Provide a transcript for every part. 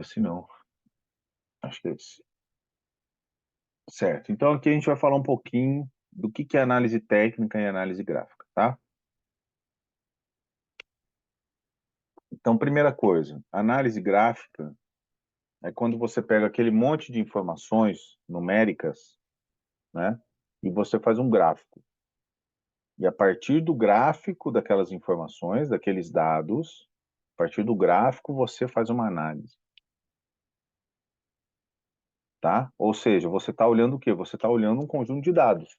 Esse não, acho que é esse. Certo, então aqui a gente vai falar um pouquinho do que é análise técnica e análise gráfica, tá? Então, primeira coisa, análise gráfica é quando você pega aquele monte de informações numéricas, né, e você faz um gráfico. E a partir do gráfico daquelas informações, daqueles dados, a partir do gráfico você faz uma análise, tá? Ou seja, você está olhando o quê? Você está olhando um conjunto de dados.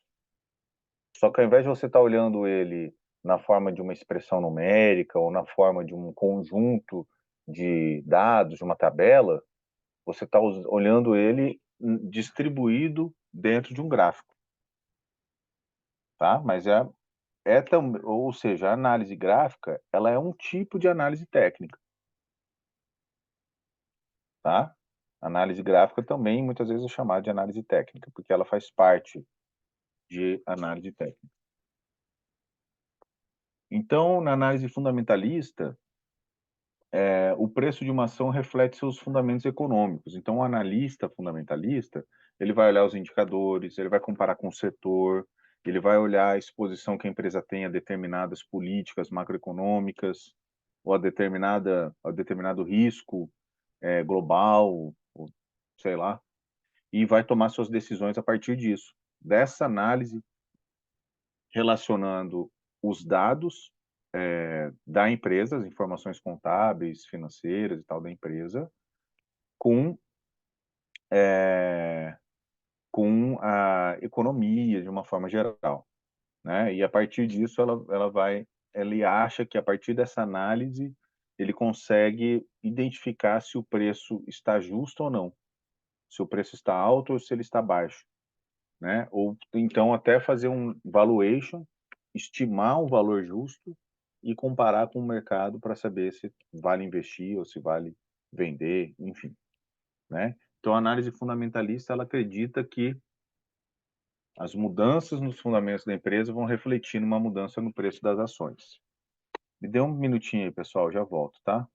Só que ao invés de você estar olhando ele na forma de uma expressão numérica ou na forma de um conjunto de dados, de uma tabela, você está olhando ele distribuído dentro de um gráfico, tá? Mas ou seja, a análise gráfica, ela é um tipo de análise técnica, tá? Análise gráfica também muitas vezes é chamada de análise técnica, porque ela faz parte de análise técnica. Então, na análise fundamentalista, o preço de uma ação reflete seus fundamentos econômicos. Então, o analista fundamentalista, ele vai olhar os indicadores, ele vai comparar com o setor, ele vai olhar a exposição que a empresa tem a determinadas políticas macroeconômicas ou a determinado risco global, ou sei lá, e vai tomar suas decisões a partir disso. Dessa análise, relacionando os dados da empresa, as informações contábeis, financeiras e tal da empresa, com, é, com a economia de uma forma geral, né? E a partir disso ele acha que a partir dessa análise ele consegue identificar se o preço está justo ou não, se o preço está alto ou se ele está baixo, né? Ou então até fazer um valuation, estimar um valor justo e comparar com o mercado para saber se vale investir ou se vale vender, enfim, né? Então a análise fundamentalista ela acredita que as mudanças nos fundamentos da empresa vão refletir numa mudança no preço das ações. Me dê um minutinho aí, pessoal, já volto, tá?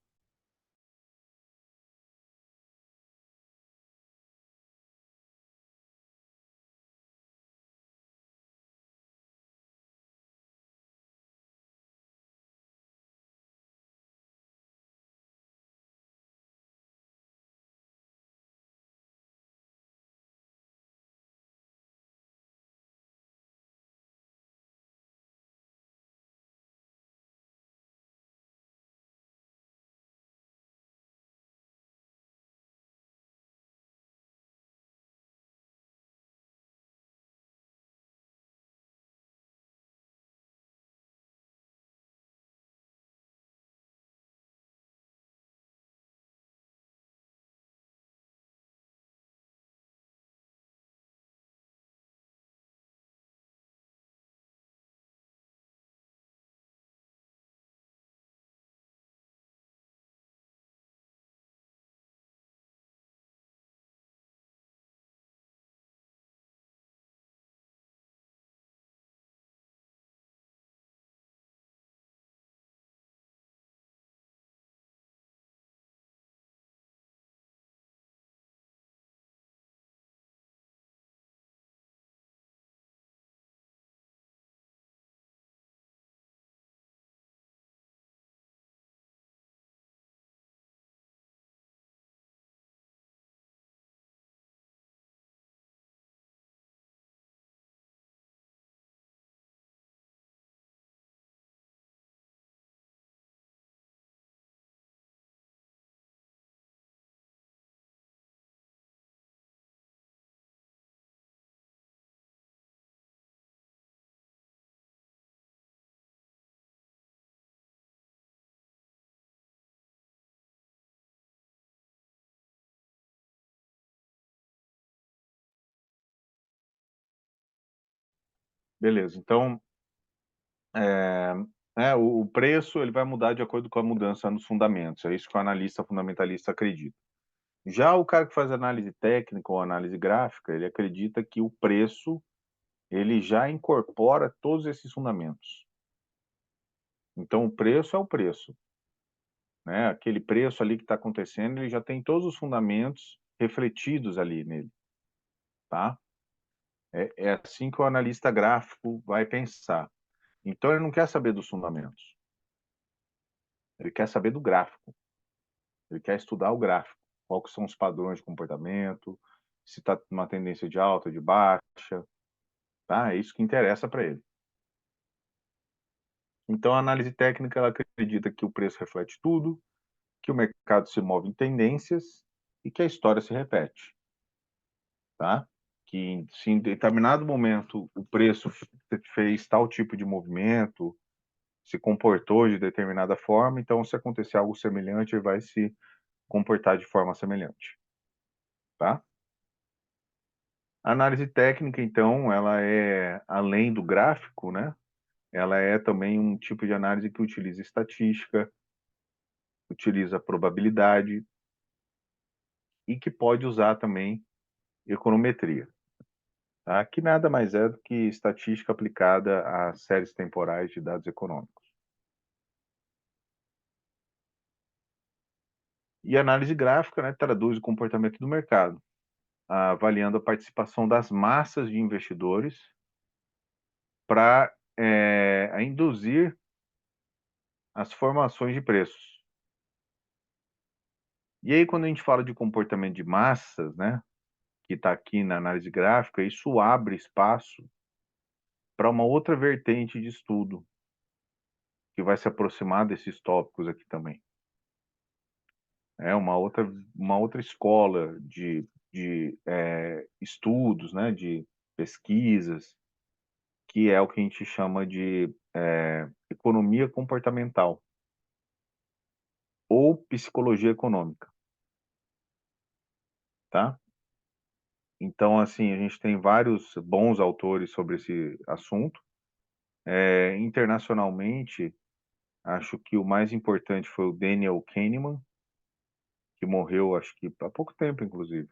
Beleza. Então, é, o preço ele vai mudar de acordo com a mudança nos fundamentos. É isso que o analista fundamentalista acredita. Já o cara que faz análise técnica ou análise gráfica, ele acredita que o preço ele já incorpora todos esses fundamentos. Então, o preço é o preço. né? Aquele preço ali que está acontecendo, ele já tem todos os fundamentos refletidos ali nele, tá? É assim que o analista gráfico vai pensar. Então ele não quer saber dos fundamentos, ele quer saber do gráfico, ele quer estudar o gráfico, qual que são os padrões de comportamento, se está numa tendência de alta, de baixa, tá? É isso que interessa para ele. Então a análise técnica ela acredita que o preço reflete tudo, que o mercado se move em tendências e que a história se repete, tá? Que se em determinado momento o preço fez tal tipo de movimento, se comportou de determinada forma, então se acontecer algo semelhante, ele vai se comportar de forma semelhante, tá? A análise técnica, então, ela é além do gráfico, né? Ela é também um tipo de análise que utiliza estatística, utiliza probabilidade e que pode usar também econometria, tá? Que nada mais é do que estatística aplicada a séries temporais de dados econômicos. E a análise gráfica, né, traduz o comportamento do mercado, avaliando a participação das massas de investidores para induzir as formações de preços. E aí, quando a gente fala de comportamento de massas, né, que está aqui na análise gráfica, isso abre espaço para uma outra vertente de estudo, que vai se aproximar desses tópicos aqui também. É uma outra escola de estudos, né, de pesquisas, que é o que a gente chama de economia comportamental ou psicologia econômica, tá? Então, assim, a gente tem vários bons autores sobre esse assunto. Internacionalmente, acho que o mais importante foi o Daniel Kahneman, que morreu, acho que há pouco tempo, inclusive,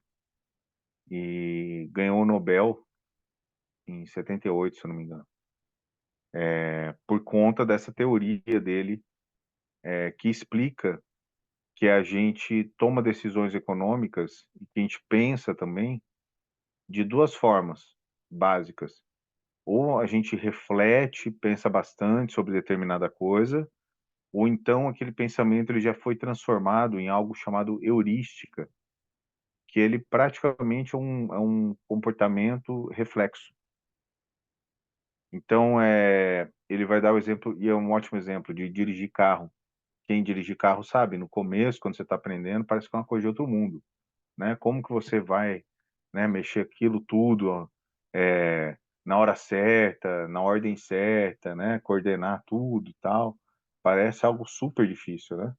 e ganhou o Nobel em 78, se eu não me engano, por conta dessa teoria dele, que explica que a gente toma decisões econômicas e que a gente pensa também de duas formas básicas. Ou a gente reflete, pensa bastante sobre determinada coisa, ou então aquele pensamento ele já foi transformado em algo chamado heurística, que ele praticamente é um comportamento reflexo. Então, ele vai dar o exemplo, e é um ótimo exemplo, de dirigir carro. Quem dirige carro sabe, no começo, quando você está aprendendo, parece que é uma coisa de outro mundo, né? Como que você vai, né, mexer aquilo tudo, ó, na hora certa, na ordem certa, né? Coordenar tudo e tal. Parece algo super difícil, né?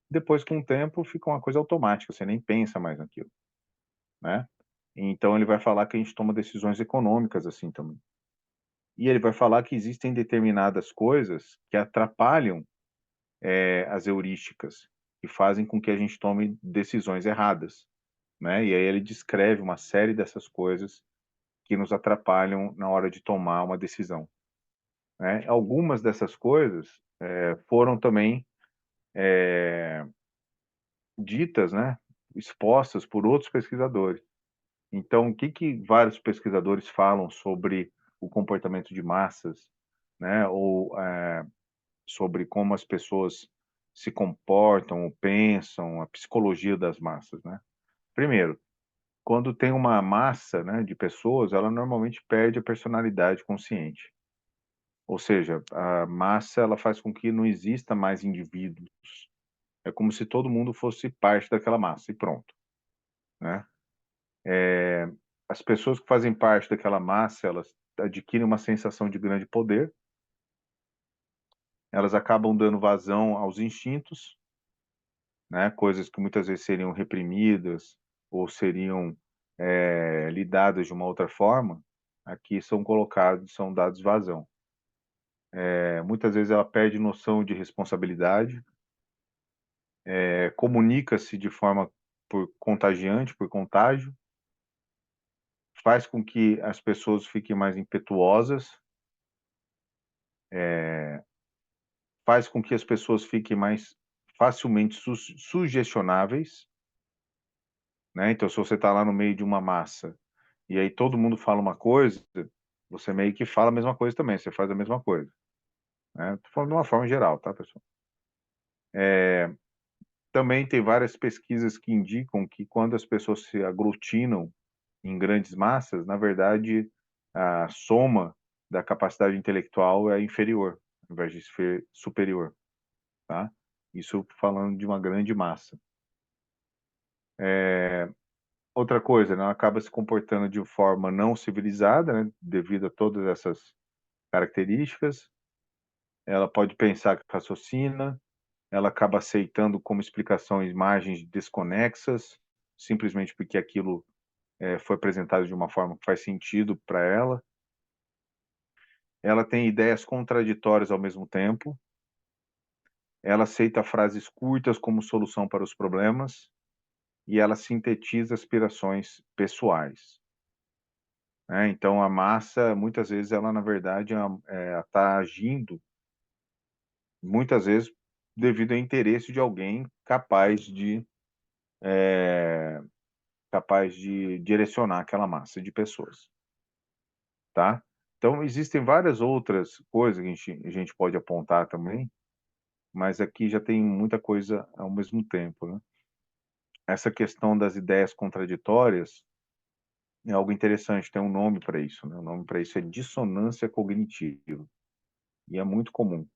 Depois, com o tempo, fica uma coisa automática, você nem pensa mais naquilo, né? Então, ele vai falar que a gente toma decisões econômicas assim também. E ele vai falar que existem determinadas coisas que atrapalham as heurísticas, que fazem com que a gente tome decisões erradas, né? E aí ele descreve uma série dessas coisas que nos atrapalham na hora de tomar uma decisão, né? Algumas dessas coisas foram também ditas, né? Expostas por outros pesquisadores. Então, o que que vários pesquisadores falam sobre o comportamento de massas, né? Ou sobre como as pessoas se comportam ou pensam, a psicologia das massas, né? Primeiro, quando tem uma massa, né, de pessoas, ela normalmente perde a personalidade consciente. Ou seja, a massa ela faz com que não exista mais indivíduos. É como se todo mundo fosse parte daquela massa e pronto, né? As pessoas que fazem parte daquela massa, elas adquirem uma sensação de grande poder, elas acabam dando vazão aos instintos, né? Coisas que muitas vezes seriam reprimidas ou seriam lidadas de uma outra forma, aqui são colocados, são dados vazão. Muitas vezes ela perde noção de responsabilidade, comunica-se de forma por contagiante, por contágio, faz com que as pessoas fiquem mais impetuosas, faz com que as pessoas fiquem mais facilmente sugestionáveis, né? Então, se você está lá no meio de uma massa e aí todo mundo fala uma coisa, você meio que fala a mesma coisa também, você faz a mesma coisa, né? Tô falando de uma forma geral, tá, pessoal? Também tem várias pesquisas que indicam que quando as pessoas se aglutinam em grandes massas, na verdade, a soma da capacidade intelectual é inferior, ao invés de ser superior, tá? Isso falando de uma grande massa. Outra coisa, né, ela acaba se comportando de forma não civilizada, né, devido a todas essas características. Ela pode pensar que raciocina, ela acaba aceitando como explicação imagens desconexas, simplesmente porque aquilo foi apresentado de uma forma que faz sentido para ela. Ela tem ideias contraditórias ao mesmo tempo. Ela aceita frases curtas como solução para os problemas e ela sintetiza aspirações pessoais, né? Então a massa, muitas vezes, ela na verdade está agindo, muitas vezes, devido ao interesse de alguém capaz de direcionar aquela massa de pessoas, tá? Então existem várias outras coisas que a gente pode apontar também, mas aqui já tem muita coisa ao mesmo tempo, né? Essa questão das ideias contraditórias é algo interessante, tem um nome para isso, né? O nome para isso é dissonância cognitiva, e é muito comum,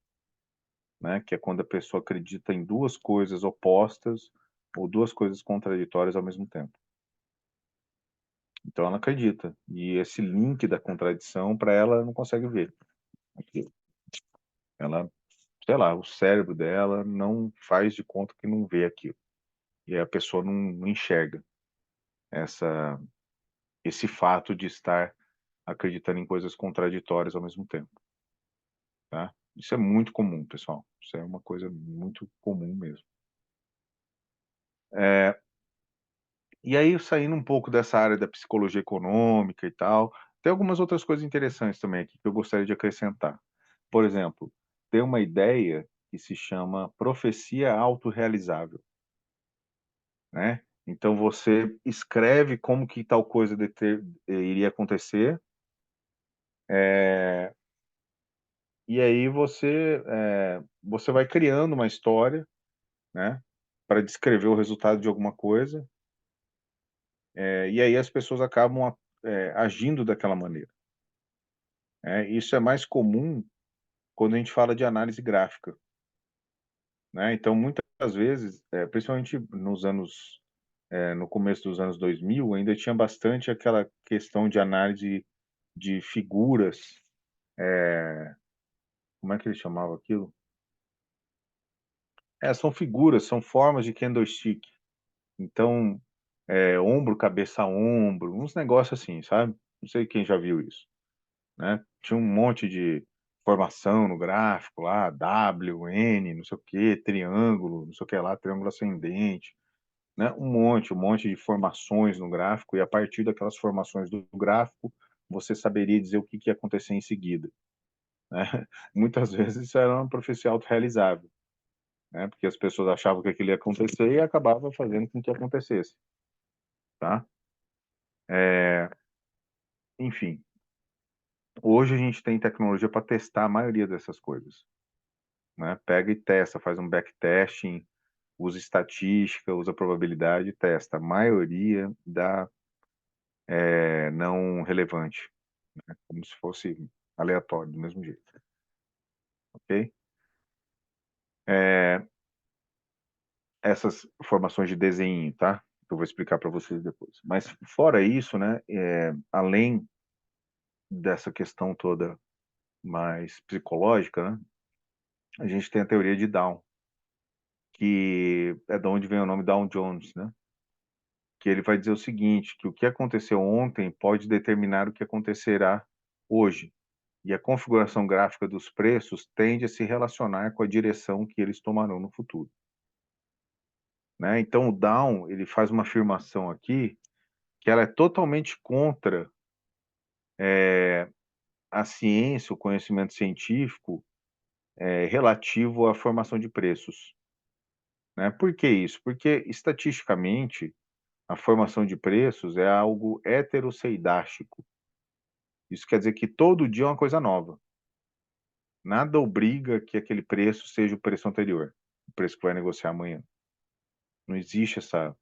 né? Que é quando a pessoa acredita em duas coisas opostas ou duas coisas contraditórias ao mesmo tempo. Então ela acredita, e esse link da contradição para ela não consegue ver aquilo. Ela, sei lá, o cérebro dela não faz de conta que não vê aquilo. E a pessoa não enxerga essa esse fato de estar acreditando em coisas contraditórias ao mesmo tempo, tá? Isso é muito comum, pessoal. Isso é uma coisa muito comum mesmo. E aí, saindo um pouco dessa área da psicologia econômica e tal, tem algumas outras coisas interessantes também aqui que eu gostaria de acrescentar. Por exemplo, tem uma ideia que se chama profecia autorrealizável, né? Então você escreve como que tal coisa iria acontecer, e aí você vai criando uma história, né, para descrever o resultado de alguma coisa, e aí as pessoas acabam agindo daquela maneira, né? Isso é mais comum quando a gente fala de análise gráfica, né? Então muitas vezes, principalmente no começo dos anos 2000, ainda tinha bastante aquela questão de análise de figuras, como é que ele chamava aquilo? São figuras, são formas de candlestick. Então, ombro, cabeça, ombro, uns negócios assim, sabe? Não sei quem já viu isso, né? Tinha um monte de formação no gráfico lá, W, N, não sei o quê, triângulo, não sei o que lá, triângulo ascendente, né? Um monte de formações no gráfico, e a partir daquelas formações do gráfico, você saberia dizer o que ia acontecer em seguida, né? Muitas vezes isso era uma profecia autorrealizável, né? Porque as pessoas achavam que aquilo ia acontecer e acabava fazendo com que acontecesse, tá? Enfim, hoje a gente tem tecnologia para testar a maioria dessas coisas, né? Pega e testa, faz um backtesting, usa estatística, usa probabilidade e testa. A maioria dá não relevante, né? Como se fosse aleatório, do mesmo jeito, ok? Essas formações de desenho, tá? Eu vou explicar para vocês depois. Mas fora isso, né? Além dessa questão toda mais psicológica, né? A gente tem a teoria de Down, que é de onde vem o nome Dow Jones, né? Que ele vai dizer o seguinte, que o que aconteceu ontem pode determinar o que acontecerá hoje, e a configuração gráfica dos preços tende a se relacionar com a direção que eles tomarão no futuro, né? Então o Dow, ele faz uma afirmação aqui que ela é totalmente contra a ciência, o conhecimento científico relativo à formação de preços, né? Por que isso? Porque, estatisticamente, a formação de preços é algo heterosceidástico. Isso quer dizer que todo dia é uma coisa nova. Nada obriga que aquele preço seja o preço anterior, o preço que vai negociar amanhã. Não existe essa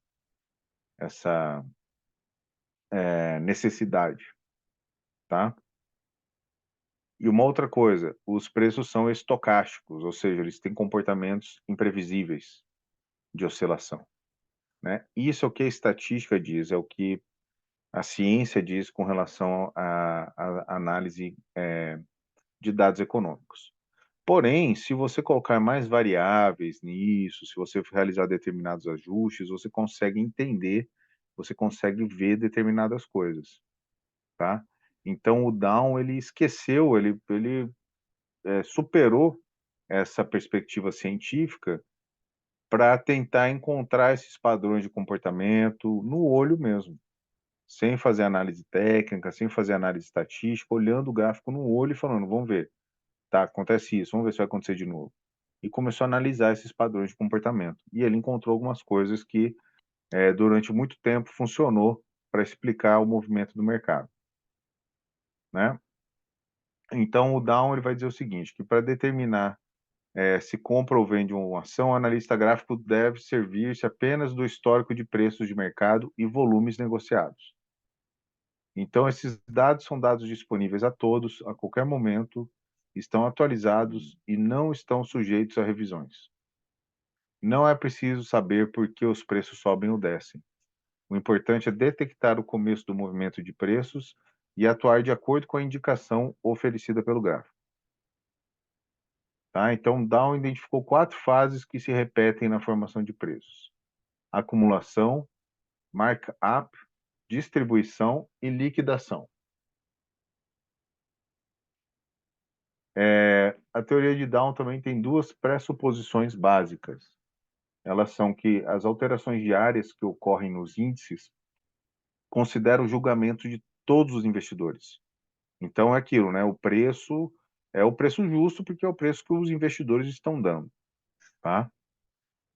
necessidade, tá? E uma outra coisa, os preços são estocásticos, ou seja, eles têm comportamentos imprevisíveis de oscilação, né? Isso é o que a estatística diz, é o que a ciência diz com relação à análise de dados econômicos. Porém, se você colocar mais variáveis nisso, se você realizar determinados ajustes, você consegue entender, você consegue ver determinadas coisas, tá? Então o Down ele esqueceu, ele superou essa perspectiva científica para tentar encontrar esses padrões de comportamento no olho mesmo, sem fazer análise técnica, sem fazer análise estatística, olhando o gráfico no olho e falando, vamos ver, tá, acontece isso, vamos ver se vai acontecer de novo. E começou a analisar esses padrões de comportamento. E ele encontrou algumas coisas que, durante muito tempo, funcionou para explicar o movimento do mercado, né? Então, o Down ele vai dizer o seguinte, que para determinar se compra ou vende uma ação, o analista gráfico deve servir-se apenas do histórico de preços de mercado e volumes negociados. Então, esses dados são dados disponíveis a todos, a qualquer momento, estão atualizados e não estão sujeitos a revisões. Não é preciso saber por que os preços sobem ou descem. O importante é detectar o começo do movimento de preços e atuar de acordo com a indicação oferecida pelo gráfico. Tá? Então, Down identificou 4 fases que se repetem na formação de preços: acumulação, markup, distribuição e liquidação. A teoria de Down também tem 2 pressuposições básicas. Elas são que as alterações diárias que ocorrem nos índices consideram o julgamento de todos os investidores. Então é aquilo, né? O preço é o preço justo porque é o preço que os investidores estão dando, tá?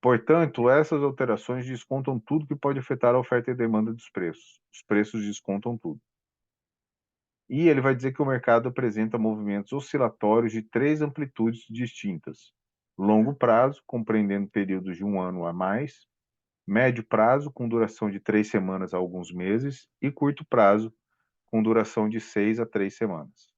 Portanto, essas alterações descontam tudo que pode afetar a oferta e a demanda dos preços. Os preços descontam tudo. E ele vai dizer que o mercado apresenta movimentos oscilatórios de 3 amplitudes distintas: longo prazo, compreendendo períodos de 1 ano a mais; médio prazo, com duração de 3 semanas a alguns meses; e curto prazo, com duração de 6 a 3 semanas.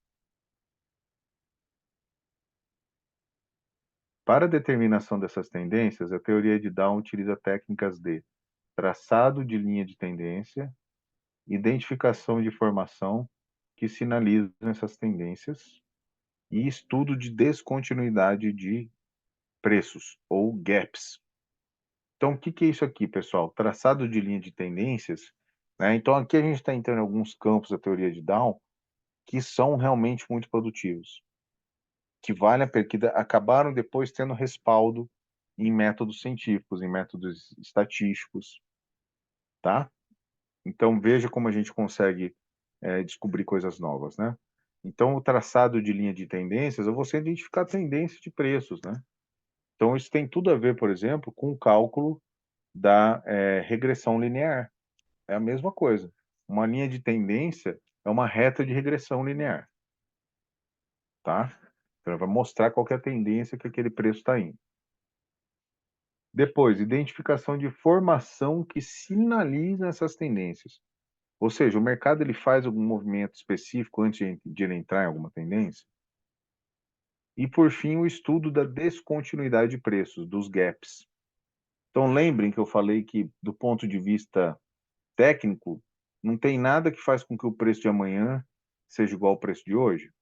Para a determinação dessas tendências, a teoria de Down utiliza técnicas de traçado de linha de tendência, identificação de formação que sinalizam essas tendências e estudo de descontinuidade de preços, ou gaps. Então, o que que é isso aqui, pessoal? Traçado de linha de tendências, né? Então, aqui a gente está entrando em alguns campos da teoria de Down que são realmente muito produtivos, que valem a pena, que acabaram depois tendo respaldo em métodos científicos, em métodos estatísticos, tá? Então, veja como a gente consegue descobrir coisas novas, né? Então, o traçado de linha de tendências é você identificar tendências de preços, né? Então, isso tem tudo a ver, por exemplo, com o cálculo da regressão linear. É a mesma coisa. Uma linha de tendência é uma reta de regressão linear, tá? Então, vai mostrar qual que é a tendência que aquele preço está indo. Depois, identificação de formação que sinaliza essas tendências. Ou seja, o mercado ele faz algum movimento específico antes de ele entrar em alguma tendência. E, por fim, o estudo da descontinuidade de preços, dos gaps. Então, lembrem que eu falei que, do ponto de vista técnico, não tem nada que faz com que o preço de amanhã seja igual ao preço de hoje,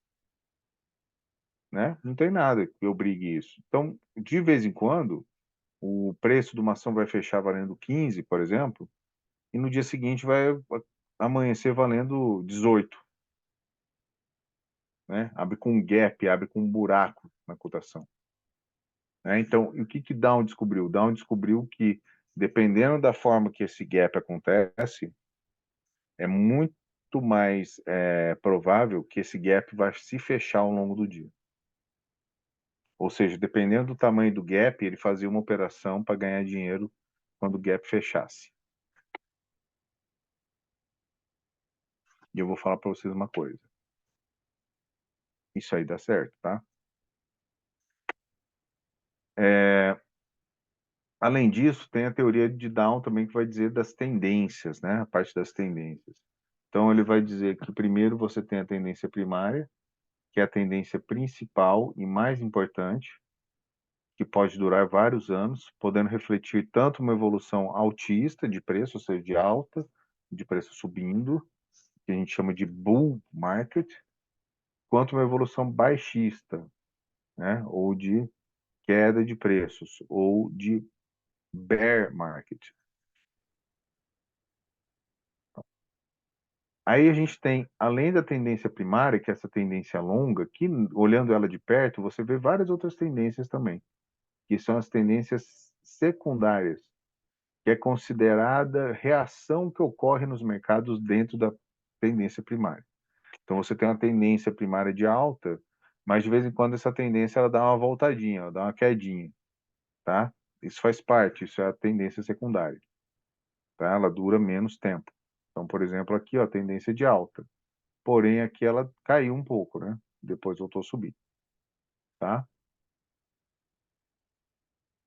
né? Não tem nada que obrigue isso. Então, de vez em quando, o preço de uma ação vai fechar valendo 15, por exemplo, e no dia seguinte vai amanhecer valendo 18, né? Abre com um gap, abre com um buraco na cotação, né? Então, o que que Down descobriu? Down descobriu que, dependendo da forma que esse gap acontece, é muito mais provável que esse gap vai se fechar ao longo do dia. Ou seja, dependendo do tamanho do gap, ele fazia uma operação para ganhar dinheiro quando o gap fechasse. E eu vou falar para vocês uma coisa. Isso aí dá certo, tá? Além disso, tem a teoria de Down também que vai dizer das tendências, né? A parte das tendências. Então, ele vai dizer que primeiro você tem a tendência primária, que é a tendência principal e mais importante, que pode durar vários anos, podendo refletir tanto uma evolução altista de preço, ou seja, de alta, de preço subindo, que a gente chama de bull market, quanto uma evolução baixista, né? Ou de queda de preços, ou de bear market. Aí a gente tem, além da tendência primária, que é essa tendência longa, que olhando ela de perto, você vê várias outras tendências também, que são as tendências secundárias, que é considerada reação que ocorre nos mercados dentro da tendência primária. Então você tem uma tendência primária de alta, mas de vez em quando essa tendência ela dá uma voltadinha, ela dá uma quedinha, tá? Isso faz parte, isso é a tendência secundária, tá? Ela dura menos tempo. Então, por exemplo, aqui, ó, tendência de alta. Porém, aqui ela caiu um pouco, né? Depois voltou a subir, tá?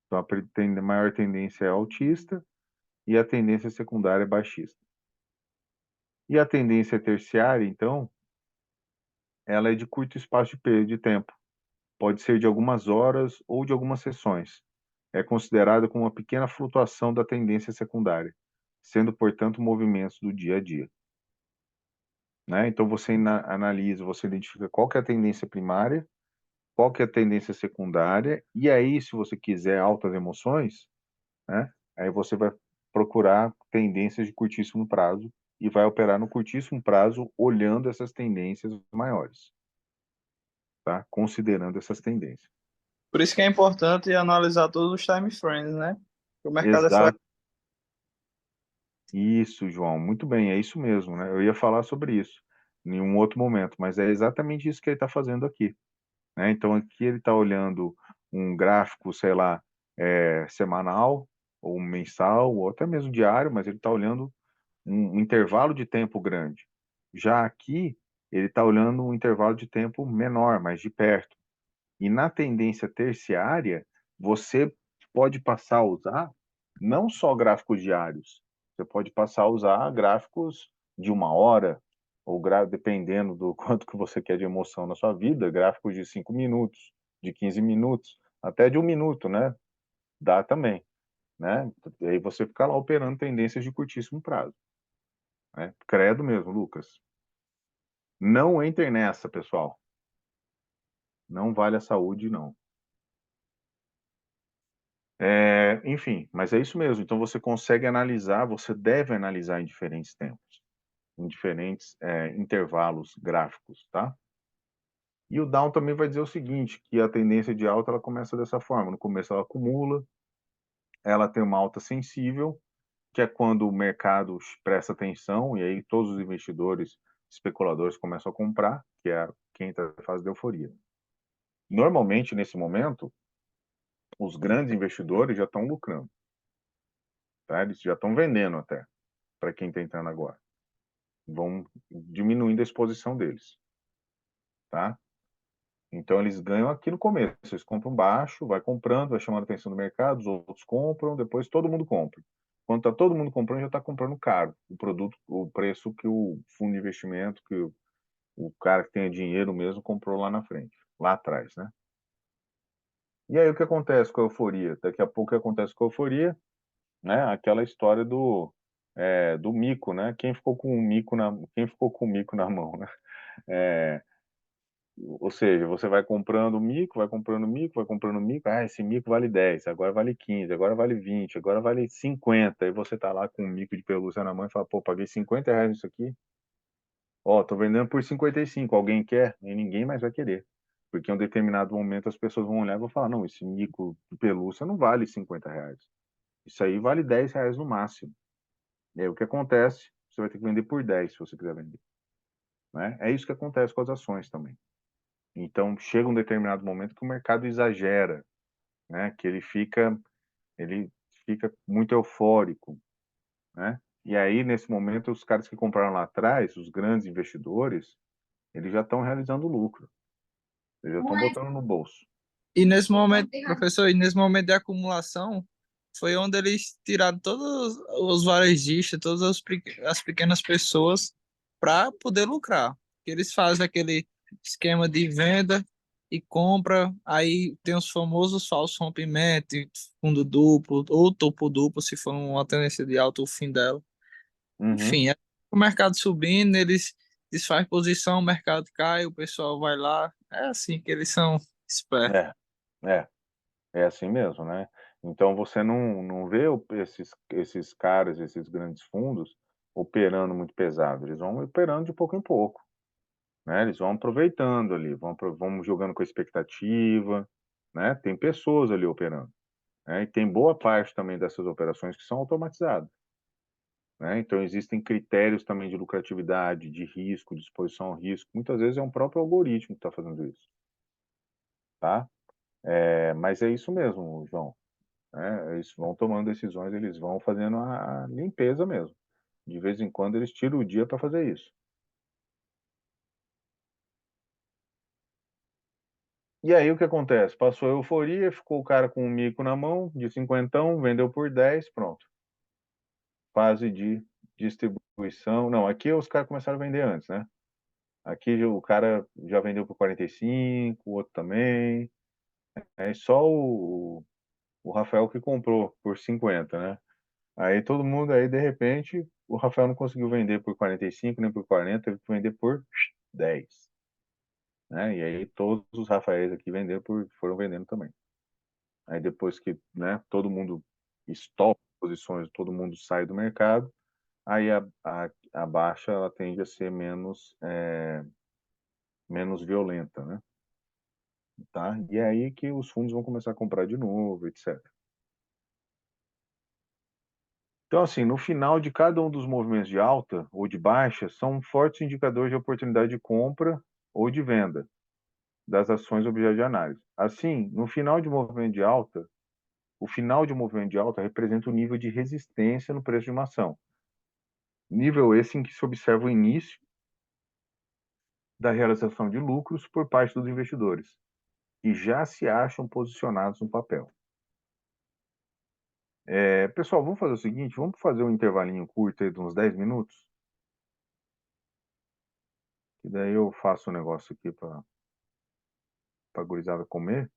Então, a maior tendência é altista e a tendência secundária é baixista. E a tendência terciária, então, ela é de curto espaço de tempo. Pode ser de algumas horas ou de algumas sessões. É considerada como uma pequena flutuação da tendência secundária, sendo, portanto, movimentos do dia a dia. Né? Então, você analisa, você identifica qual que é a tendência primária, qual que é a tendência secundária, e aí, se você quiser altas emoções, né? Aí você vai procurar tendências de curtíssimo prazo e vai operar no curtíssimo prazo olhando essas tendências maiores, tá? Considerando essas tendências. Por isso que é importante analisar todos os time frames, né? O mercado é Exato. Isso, João, muito bem, é isso mesmo, né? Eu ia falar sobre isso em um outro momento, mas é exatamente isso que ele está fazendo aqui, né? Então aqui ele está olhando um gráfico, sei lá, semanal ou mensal ou até mesmo diário, mas ele está olhando um intervalo de tempo grande. Já aqui, ele está olhando um intervalo de tempo menor, mais de perto. E na tendência terciária, você pode passar a usar não só gráficos diários, você pode passar a usar gráficos de uma hora, ou dependendo do quanto que você quer de emoção na sua vida, gráficos de 5 minutos, de 15 minutos, até de um minuto, né? Dá também, né? E aí você fica lá operando tendências de curtíssimo prazo. Né? Credo mesmo, Lucas. Não entrem nessa, pessoal. Não vale a saúde, não. Enfim, mas é isso mesmo. Então você consegue analisar, você deve analisar em diferentes tempos, em diferentes intervalos gráficos, tá? E o down também vai dizer o seguinte, que a tendência de alta ela começa dessa forma. No começo ela acumula, ela tem uma alta sensível, que é quando o mercado presta atenção e aí todos os investidores, especuladores começam a comprar, que é quem está em fase de euforia. Normalmente, nesse momento, os grandes investidores já estão lucrando, tá? Eles já estão vendendo até, para quem está entrando agora. Vão diminuindo a exposição deles, tá? Então, eles ganham aqui no começo. Eles compram baixo, vai comprando, vai chamando a atenção do mercado, os outros compram, depois todo mundo compra. Quando está todo mundo comprando, já está comprando caro o produto, o preço que o fundo de investimento, que o cara que tem dinheiro mesmo comprou lá na frente, lá atrás, né? E aí o que acontece com a euforia? Daqui a pouco o que acontece com a euforia, né? Aquela história do mico, né? Quem ficou com o mico na mão, né? É, ou seja, você vai comprando mico, vai comprando mico, vai comprando mico, esse mico vale 10, agora vale 15, agora vale 20, agora vale 50, e você tá lá com um mico de pelúcia na mão e fala, pô, paguei R$ 50 nisso aqui, ó, tô vendendo por 55, alguém quer? E ninguém mais vai querer. Porque em um determinado momento as pessoas vão olhar e vão falar, não, esse mico de pelúcia não vale R$ 50. Isso aí vale R$ 10 no máximo. E aí o que acontece? Você vai ter que vender por 10 se você quiser vender. Né? É isso que acontece com as ações também. Então chega um determinado momento que o mercado exagera, né, que ele fica muito eufórico, né. E aí, nesse momento, os caras que compraram lá atrás, os grandes investidores, eles já estão realizando lucro, eles já estão botando no bolso. E nesse momento, professor, e nesse momento de acumulação, foi onde eles tiraram todos os varejistas, todas as pequenas pessoas para poder lucrar. Eles fazem aquele esquema de venda e compra, aí tem os famosos falsos rompimentos, fundo duplo ou topo duplo, se for uma tendência de alta, o fim dela. Uhum. Enfim, é o mercado subindo, eles desfazem posição, o mercado cai, o pessoal vai lá. É assim que eles são espertos. É, é, é assim mesmo, né. Então você não vê esses caras, esses grandes fundos, operando muito pesado, eles vão operando de pouco em pouco, né, eles vão aproveitando ali, vão jogando com a expectativa, né, tem pessoas ali operando, né, e tem boa parte também dessas operações que são automatizadas, né, então existem critérios também de lucratividade, de risco, de exposição ao risco, muitas vezes é um próprio algoritmo que está fazendo isso, tá. Mas é isso mesmo, João, né, eles vão tomando decisões, eles vão fazendo a limpeza mesmo. De vez em quando eles tiram o dia para fazer isso. E aí o que acontece? Passou a euforia, ficou o cara com um mico na mão, de cinquentão, vendeu por 10, pronto. Fase de distribuição. Não, aqui os caras começaram a vender antes, né? Aqui o cara já vendeu por 45, o outro também. É só o Rafael que comprou por 50, né? Aí todo mundo aí, de repente, o Rafael não conseguiu vender por 45 nem por 40, teve que vender por 10, né? E aí todos os Rafaéis aqui foram vendendo também. Aí depois que, né, todo mundo estopa posições, todo mundo sai do mercado, aí a baixa ela tende a ser menos violenta, né? Tá? E é aí que os fundos vão começar a comprar de novo, etc. Então, assim, no final de cada um dos movimentos de alta ou de baixa, são fortes indicadores de oportunidade de compra ou de venda das ações objeto de análise. Assim, no final de movimento de alta, o final de um movimento de alta representa o nível de resistência no preço de uma ação. Nível esse em que se observa o início da realização de lucros por parte dos investidores, que já se acham posicionados no papel. Pessoal, vamos fazer o seguinte, vamos fazer um intervalinho curto aí de uns 10 minutos, que daí eu faço um negócio aqui para a gurizada comer,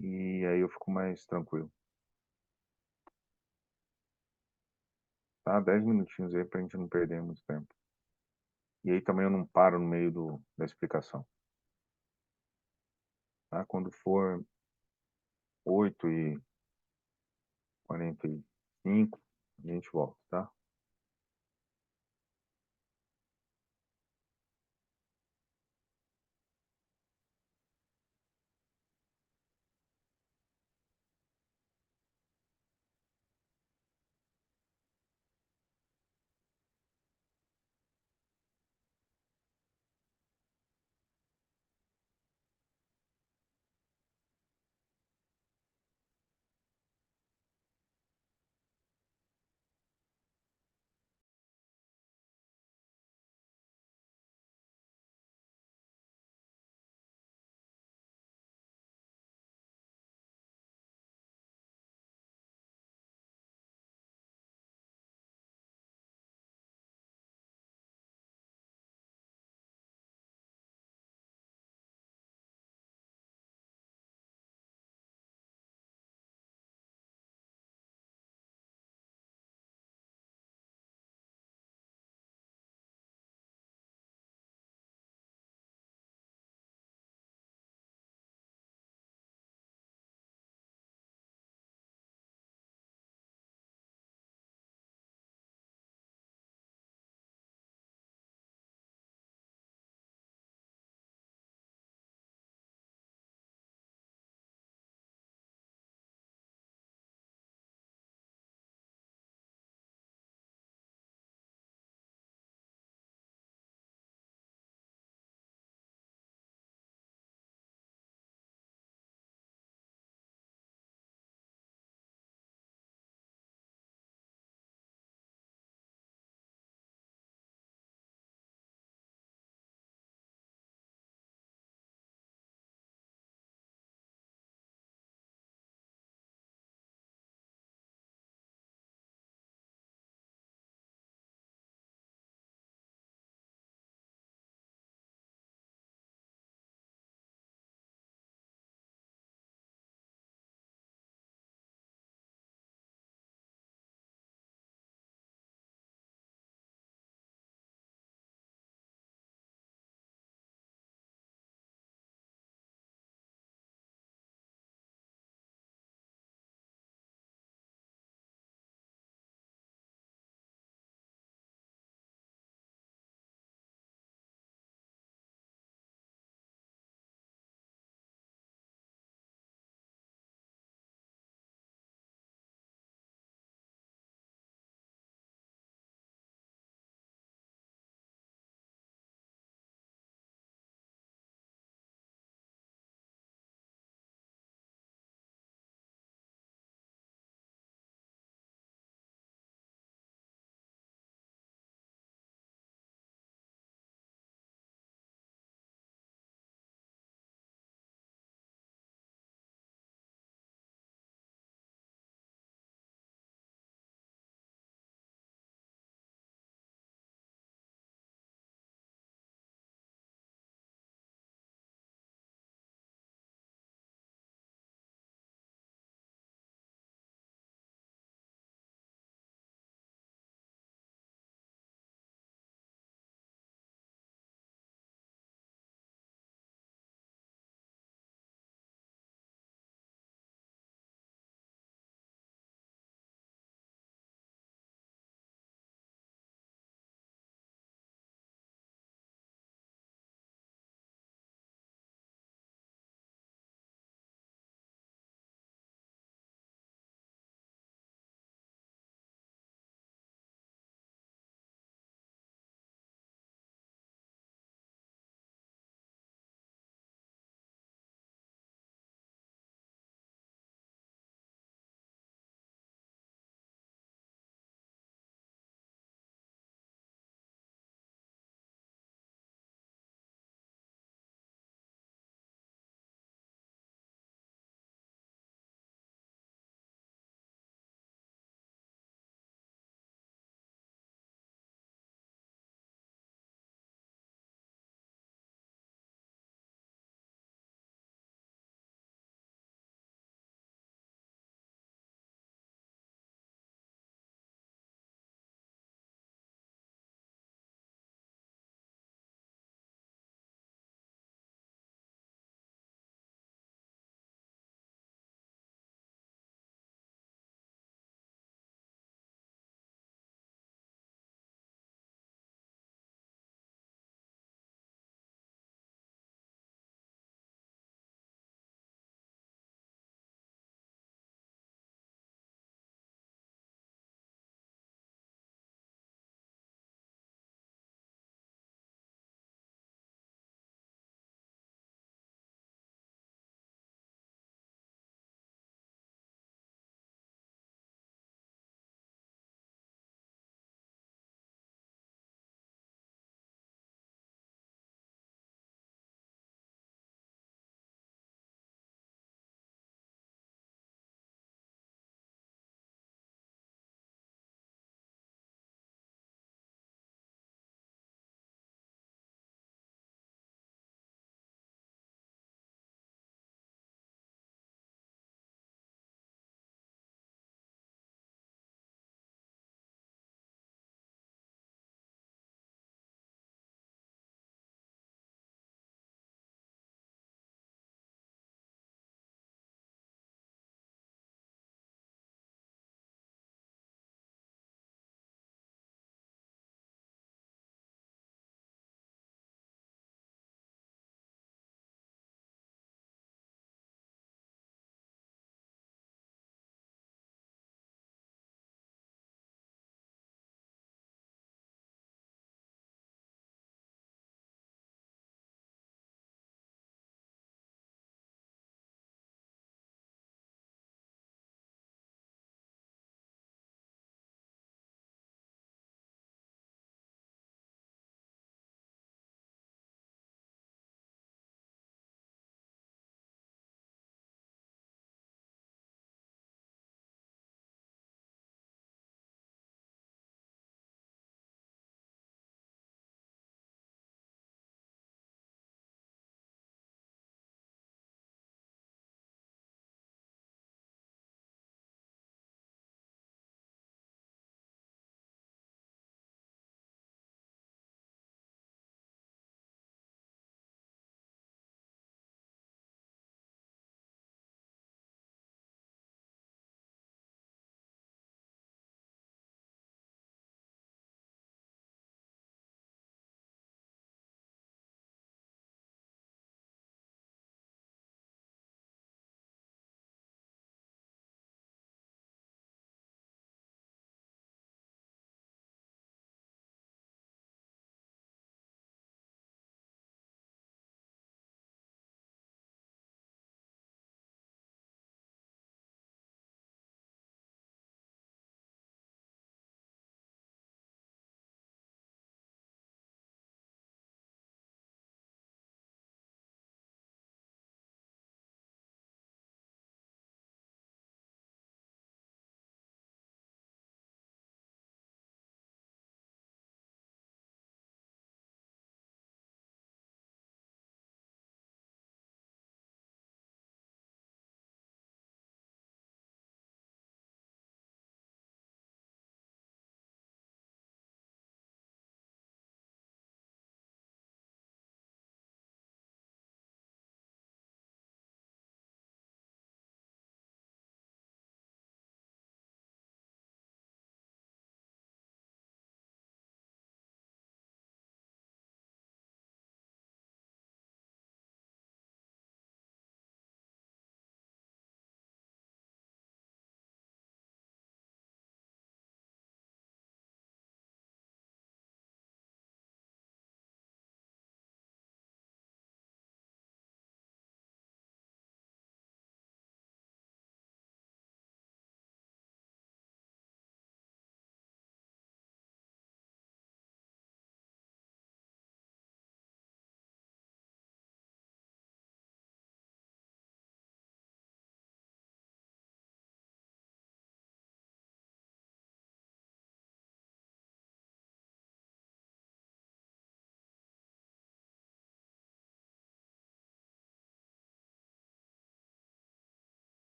e aí eu fico mais tranquilo, tá? 10 minutinhos aí para a gente não perder muito tempo. E aí também eu não paro no meio da explicação, tá? Quando for 8h45, a gente volta, tá?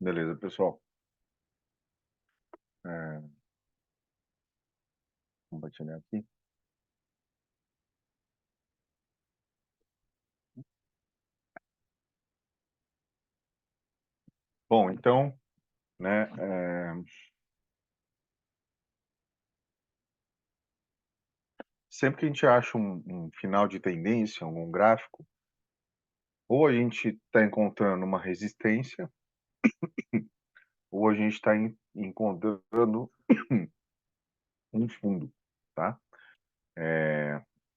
Beleza, pessoal. É, compartilhar aqui. Bom, então, né, sempre que a gente acha um final de tendência, algum gráfico, ou a gente está encontrando uma resistência, ou a gente está encontrando um fundo, tá?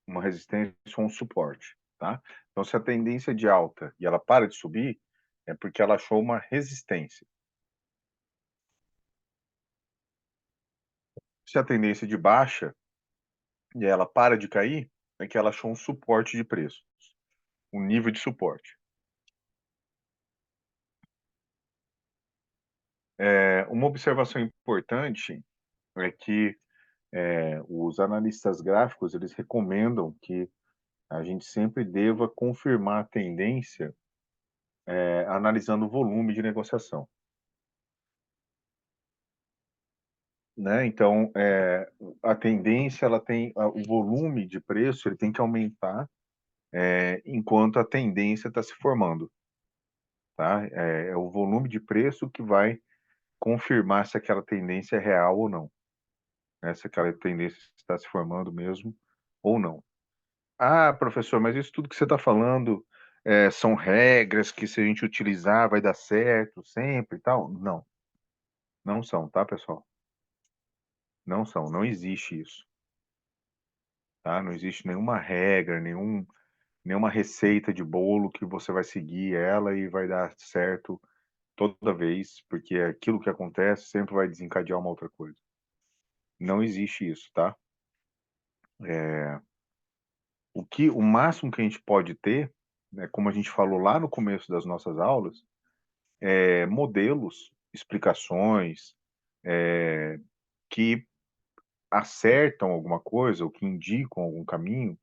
Uma resistência ou um suporte, tá? Então, se a tendência é de alta e ela para de subir, é porque ela achou uma resistência. Se a tendência é de baixa e ela para de cair, é que ela achou um suporte de preço, um nível de suporte. Uma observação importante é que os analistas gráficos eles recomendam que a gente sempre deva confirmar a tendência analisando o volume de negociação, né? Então, a tendência ela tem o volume de preço ele tem que aumentar enquanto a tendência está se formando, tá? É o volume de preço que vai confirmar se aquela tendência é real ou não, né? Se aquela tendência está se formando mesmo ou não. Ah, professor, mas isso tudo que você está falando são regras que se a gente utilizar vai dar certo sempre e tal? Não, não são, tá, pessoal? Não são, não existe isso, tá? Não existe nenhuma regra, nenhuma receita de bolo que você vai seguir ela e vai dar certo toda vez, porque aquilo que acontece sempre vai desencadear uma outra coisa. Não existe isso, tá? O máximo que a gente pode ter, né, como a gente falou lá no começo das nossas aulas, modelos, explicações que acertam alguma coisa ou que indicam algum caminho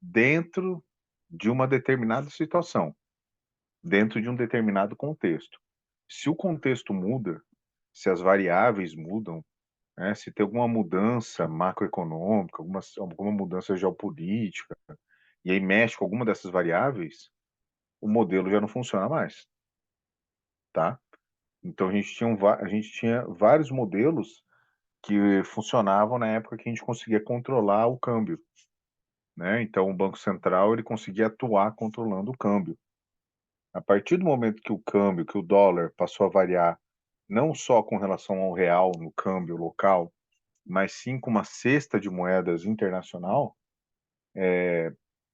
dentro de uma determinada situação, dentro de um determinado contexto. Se o contexto muda, se as variáveis mudam, né, se tem alguma mudança macroeconômica, alguma mudança geopolítica, e aí mexe com alguma dessas variáveis, o modelo já não funciona mais, tá? Então a gente tinha vários modelos que funcionavam na época que a gente conseguia controlar o câmbio, né? Então o Banco Central ele conseguia atuar controlando o câmbio. A partir do momento que o câmbio, que o dólar passou a variar não só com relação ao real no câmbio local, mas sim com uma cesta de moedas internacional,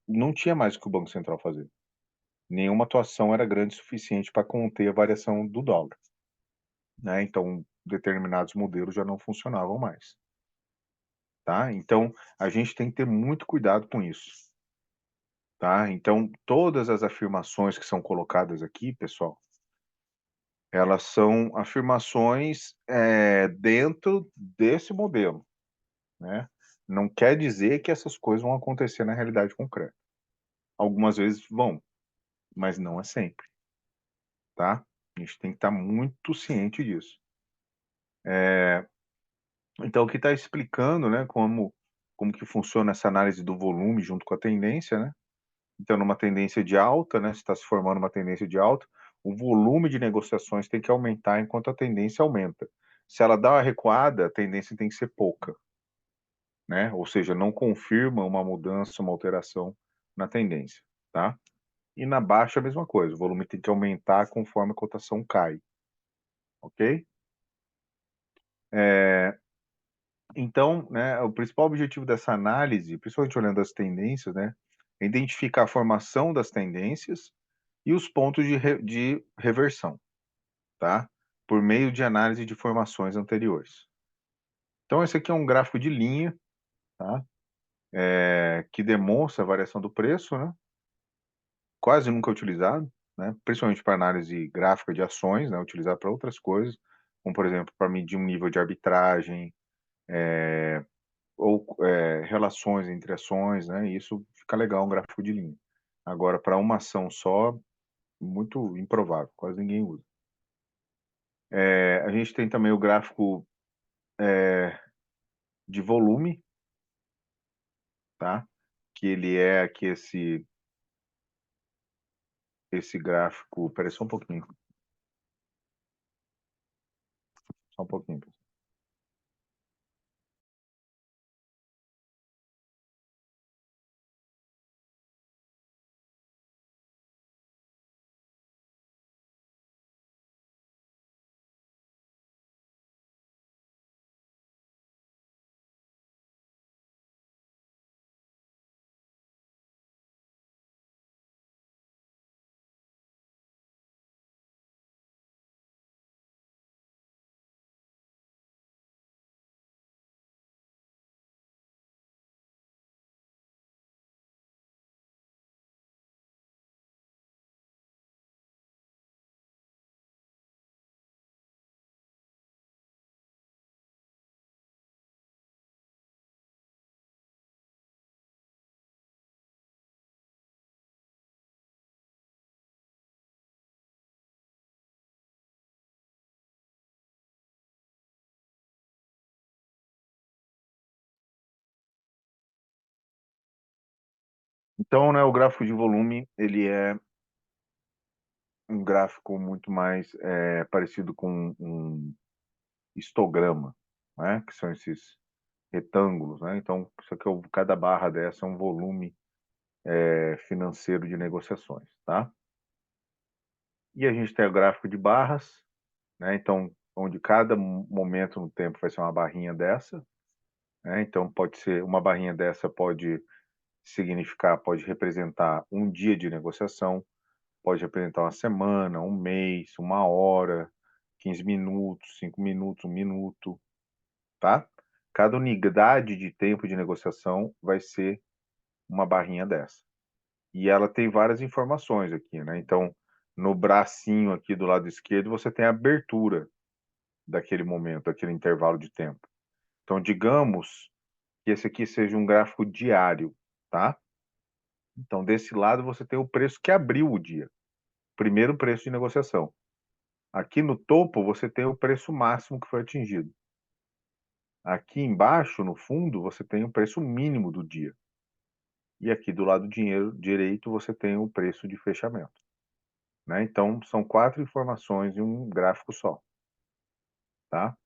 não tinha mais o que o Banco Central fazer. Nenhuma atuação era grande o suficiente para conter a variação do dólar, né? Então determinados modelos já não funcionavam mais. Tá? Então, a gente tem que ter muito cuidado com isso, tá? Então, todas as afirmações que são colocadas aqui, pessoal, elas são afirmações dentro desse modelo, né? Não quer dizer que essas coisas vão acontecer na realidade concreta. Algumas vezes vão, mas não é sempre, tá? A gente tem que estar muito ciente disso. Então, o que está explicando, né, como que funciona essa análise do volume junto com a tendência, né? Então, numa tendência de alta, né, se está se formando uma tendência de alta, o volume de negociações tem que aumentar enquanto a tendência aumenta. Se ela dá uma recuada, a tendência tem que ser pouca, né? Ou seja, não confirma uma mudança, uma alteração na tendência, tá? E na baixa a mesma coisa, o volume tem que aumentar conforme a cotação cai, ok? Então, né, o principal objetivo dessa análise, principalmente olhando as tendências, né, é identificar a formação das tendências e os pontos de reversão, tá? Por meio de análise de formações anteriores. Então, esse aqui é um gráfico de linha, tá? Que demonstra a variação do preço, né? Quase nunca utilizado, né? Principalmente para análise gráfica de ações, né? Utilizado para outras coisas, como, por exemplo, para medir um nível de arbitragem, ou relações entre ações, né? Isso fica legal, um gráfico de linha. Agora, para uma ação só, muito improvável, quase ninguém usa. A gente tem também o gráfico de volume, tá? Que ele é aqui esse gráfico. Peraí, só um pouquinho. Só um pouquinho, pessoal. Então, né, o gráfico de volume, ele é um gráfico muito mais parecido com um histograma, né? Que são esses retângulos, né? Então, isso aqui, cada barra dessa é um volume financeiro de negociações, tá? E a gente tem o gráfico de barras, né? Então, onde cada momento no tempo vai ser uma barrinha dessa, né? Então, pode ser uma barrinha dessa pode significar, pode representar um dia de negociação, pode representar uma semana, um mês, uma hora, 15 minutos, 5 minutos, 1 minuto, tá? Cada unidade de tempo de negociação vai ser uma barrinha dessa. E ela tem várias informações aqui, né? Então, no bracinho aqui do lado esquerdo, você tem a abertura daquele momento, daquele intervalo de tempo. Então, digamos que esse aqui seja um gráfico diário, tá? Então, desse lado, você tem o preço que abriu o dia, primeiro preço de negociação. Aqui no topo, você tem o preço máximo que foi atingido. Aqui embaixo, no fundo, você tem o preço mínimo do dia. E aqui do lado direito, você tem o preço de fechamento. Né? Então, são 4 informações em um gráfico só. Tá?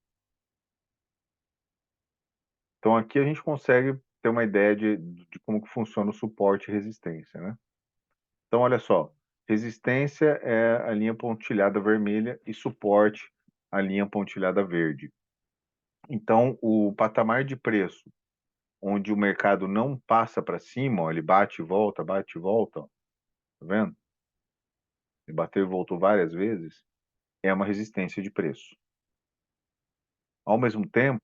Então, aqui a gente consegue ter uma ideia de como que funciona o suporte e resistência. Né? Então, olha só. Resistência é a linha pontilhada vermelha e suporte a linha pontilhada verde. Então, o patamar de preço onde o mercado não passa para cima, ó, ele bate e volta, ó, tá vendo? Ele bateu e voltou várias vezes, é uma resistência de preço. Ao mesmo tempo,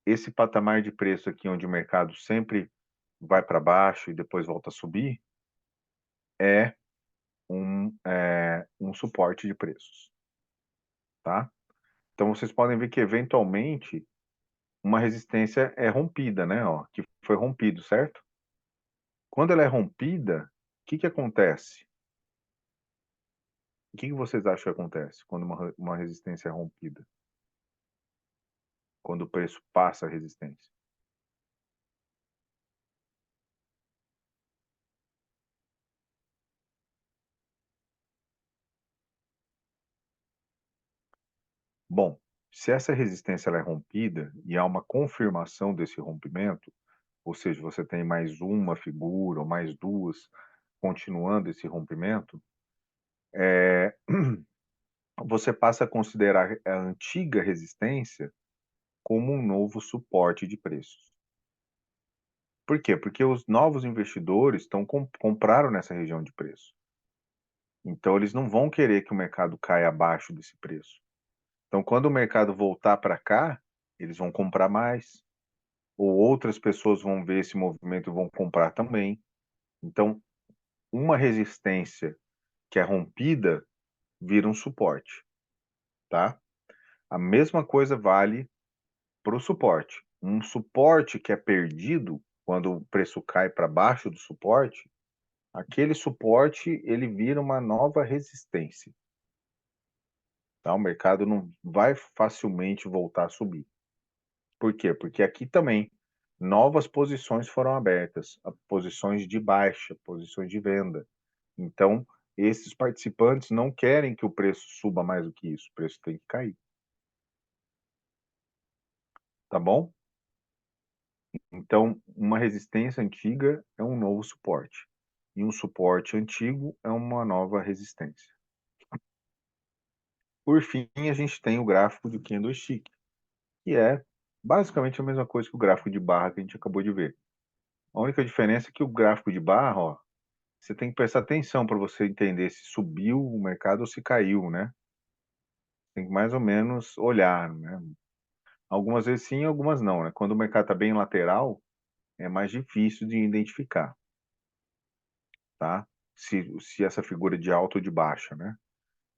esse patamar de preço aqui, onde o mercado sempre vai para baixo e depois volta a subir, é um suporte de preços, tá? Então, vocês podem ver que, eventualmente, uma resistência é rompida, né? Ó, que foi rompido, certo? Quando ela é rompida, o que que acontece? O que que vocês acham que acontece quando uma resistência é rompida? Quando o preço passa a resistência? Bom, se essa resistência ela é rompida e há uma confirmação desse rompimento, ou seja, você tem mais uma figura ou mais duas continuando esse rompimento, você passa a considerar a antiga resistência como um novo suporte de preços. Por quê? Porque os novos investidores compraram nessa região de preço. Então, eles não vão querer que o mercado caia abaixo desse preço. Então, quando o mercado voltar para cá, eles vão comprar mais, ou outras pessoas vão ver esse movimento e vão comprar também. Então, uma resistência que é rompida vira um suporte, tá? A mesma coisa vale para o suporte. Um suporte que é perdido, quando o preço cai para baixo do suporte, aquele suporte ele vira uma nova resistência. Tá? O mercado não vai facilmente voltar a subir. Por quê? Porque aqui também novas posições foram abertas, posições de baixa, posições de venda. Então, esses participantes não querem que o preço suba mais do que isso, o preço tem que cair. Tá bom? Então, uma resistência antiga é um novo suporte. E um suporte antigo é uma nova resistência. Por fim, a gente tem o gráfico de candlestick, que é basicamente a mesma coisa que o gráfico de barra que a gente acabou de ver. A única diferença é que o gráfico de barra, ó, você tem que prestar atenção para você entender se subiu o mercado ou se caiu, né? Tem que mais ou menos olhar, né? Algumas vezes sim, algumas não, né? Quando o mercado está bem lateral, é mais difícil de identificar, tá? Se essa figura é de alta ou de baixa, né?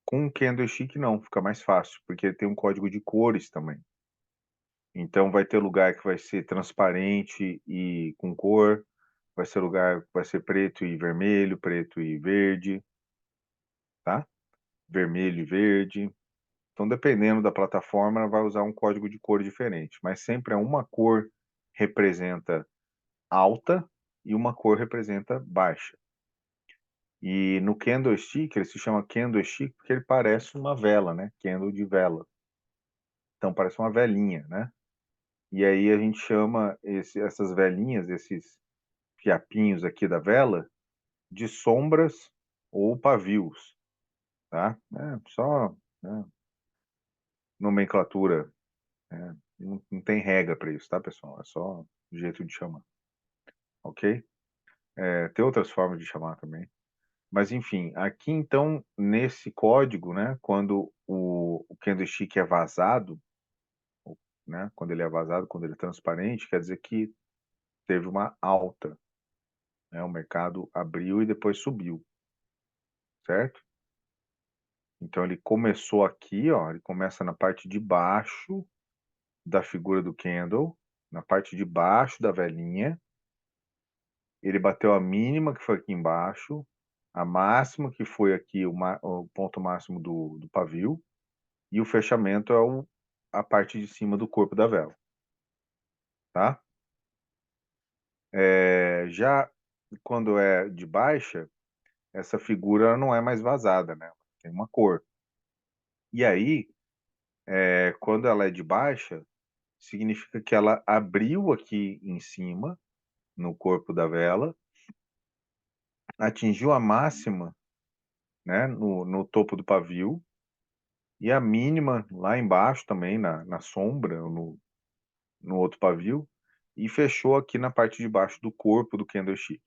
Com o candlestick não, fica mais fácil, porque ele tem um código de cores também. Então vai ter lugar que vai ser transparente e com cor, vai ser lugar que vai ser preto e vermelho, preto e verde, tá? Vermelho e verde. Então, dependendo da plataforma, ela vai usar um código de cor diferente, mas sempre é uma cor representa alta e uma cor representa baixa. E no candlestick, ele se chama candlestick porque ele parece uma vela, né? Candle de vela. Então, parece uma velinha, né? E aí a gente chama essas velinhas, esses fiapinhos aqui da vela, de sombras ou pavios, tá? Só, né, nomenclatura, né? Não tem regra para isso, tá, pessoal? É só o jeito de chamar, ok? Tem outras formas de chamar também. Mas, enfim, aqui então, nesse código, né, quando o candlestick é vazado, né, quando ele é vazado, quando ele é transparente, quer dizer que teve uma alta, né, o mercado abriu e depois subiu, certo? Então ele começou aqui, ó, ele começa na parte de baixo da figura do candle, na parte de baixo da velinha, ele bateu a mínima que foi aqui embaixo, a máxima que foi aqui o ponto máximo do pavio, e o fechamento é a parte de cima do corpo da vela, tá? Já quando é de baixa, essa figura não é mais vazada, né? Tem uma cor. E aí, quando ela é de baixa, significa que ela abriu aqui em cima, no corpo da vela, atingiu a máxima, né, no topo do pavio, e a mínima lá embaixo também, na sombra, no outro pavio, e fechou aqui na parte de baixo do corpo do candlestick,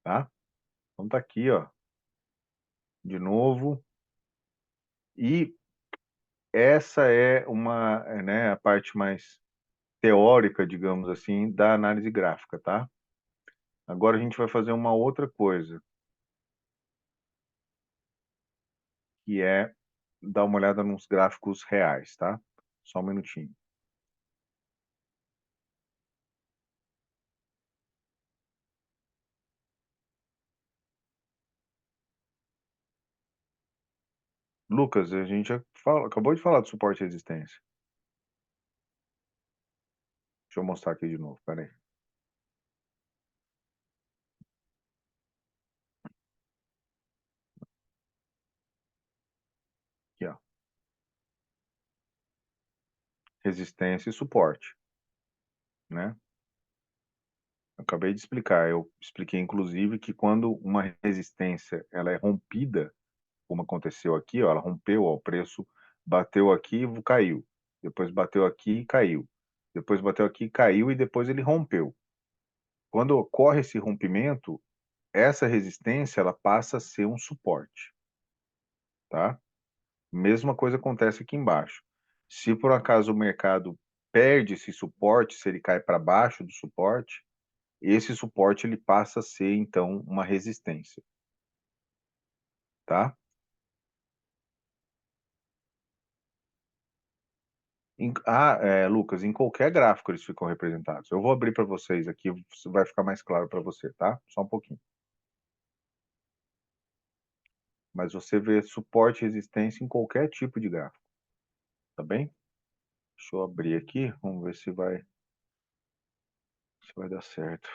tá? Então tá aqui, ó, de novo. E essa é né, a parte mais teórica, digamos assim, da análise gráfica, tá? Agora a gente vai fazer uma outra coisa, que é dar uma olhada nos gráficos reais, tá? Só um minutinho. Lucas, a gente acabou de falar do suporte e resistência. Deixa eu mostrar aqui de novo, peraí. Aqui, ó. Resistência e suporte, né? Eu acabei de explicar. Eu expliquei, inclusive, que quando uma resistência ela é rompida, como aconteceu aqui, ó, ela rompeu, ó, o preço bateu aqui e caiu. Depois bateu aqui e caiu. Depois bateu aqui e caiu e depois ele rompeu. Quando ocorre esse rompimento, essa resistência ela passa a ser um suporte, tá? Mesma coisa acontece aqui embaixo. Se por acaso o mercado perde esse suporte, se ele cai para baixo do suporte, esse suporte ele passa a ser então uma resistência, tá? Lucas, em qualquer gráfico eles ficam representados. Eu vou abrir para vocês aqui, vai ficar mais claro para você, tá? Só um pouquinho. mas você vê suporte e resistência em qualquer tipo de gráfico, tá bem? Deixa eu abrir aqui, vamos ver se vai dar certo.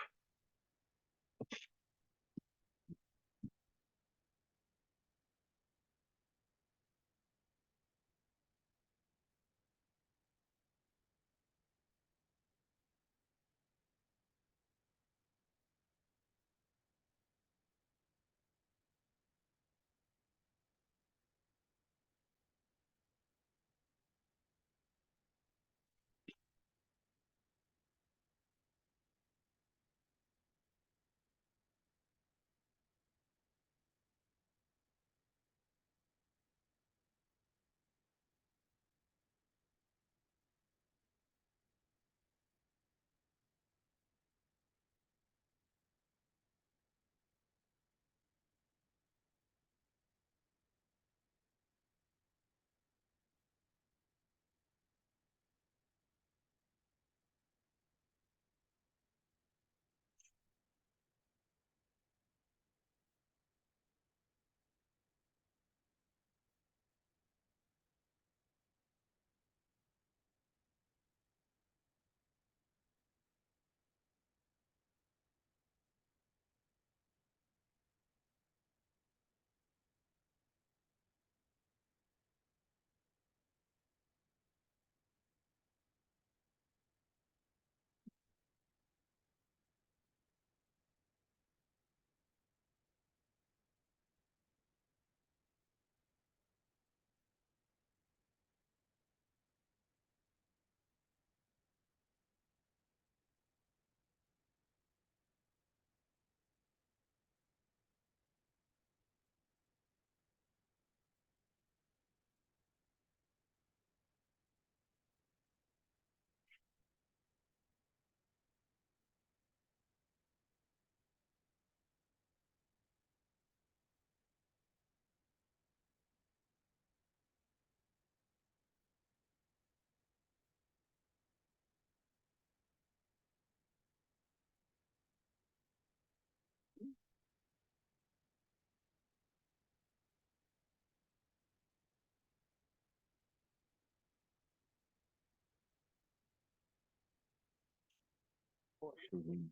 Poxa vida.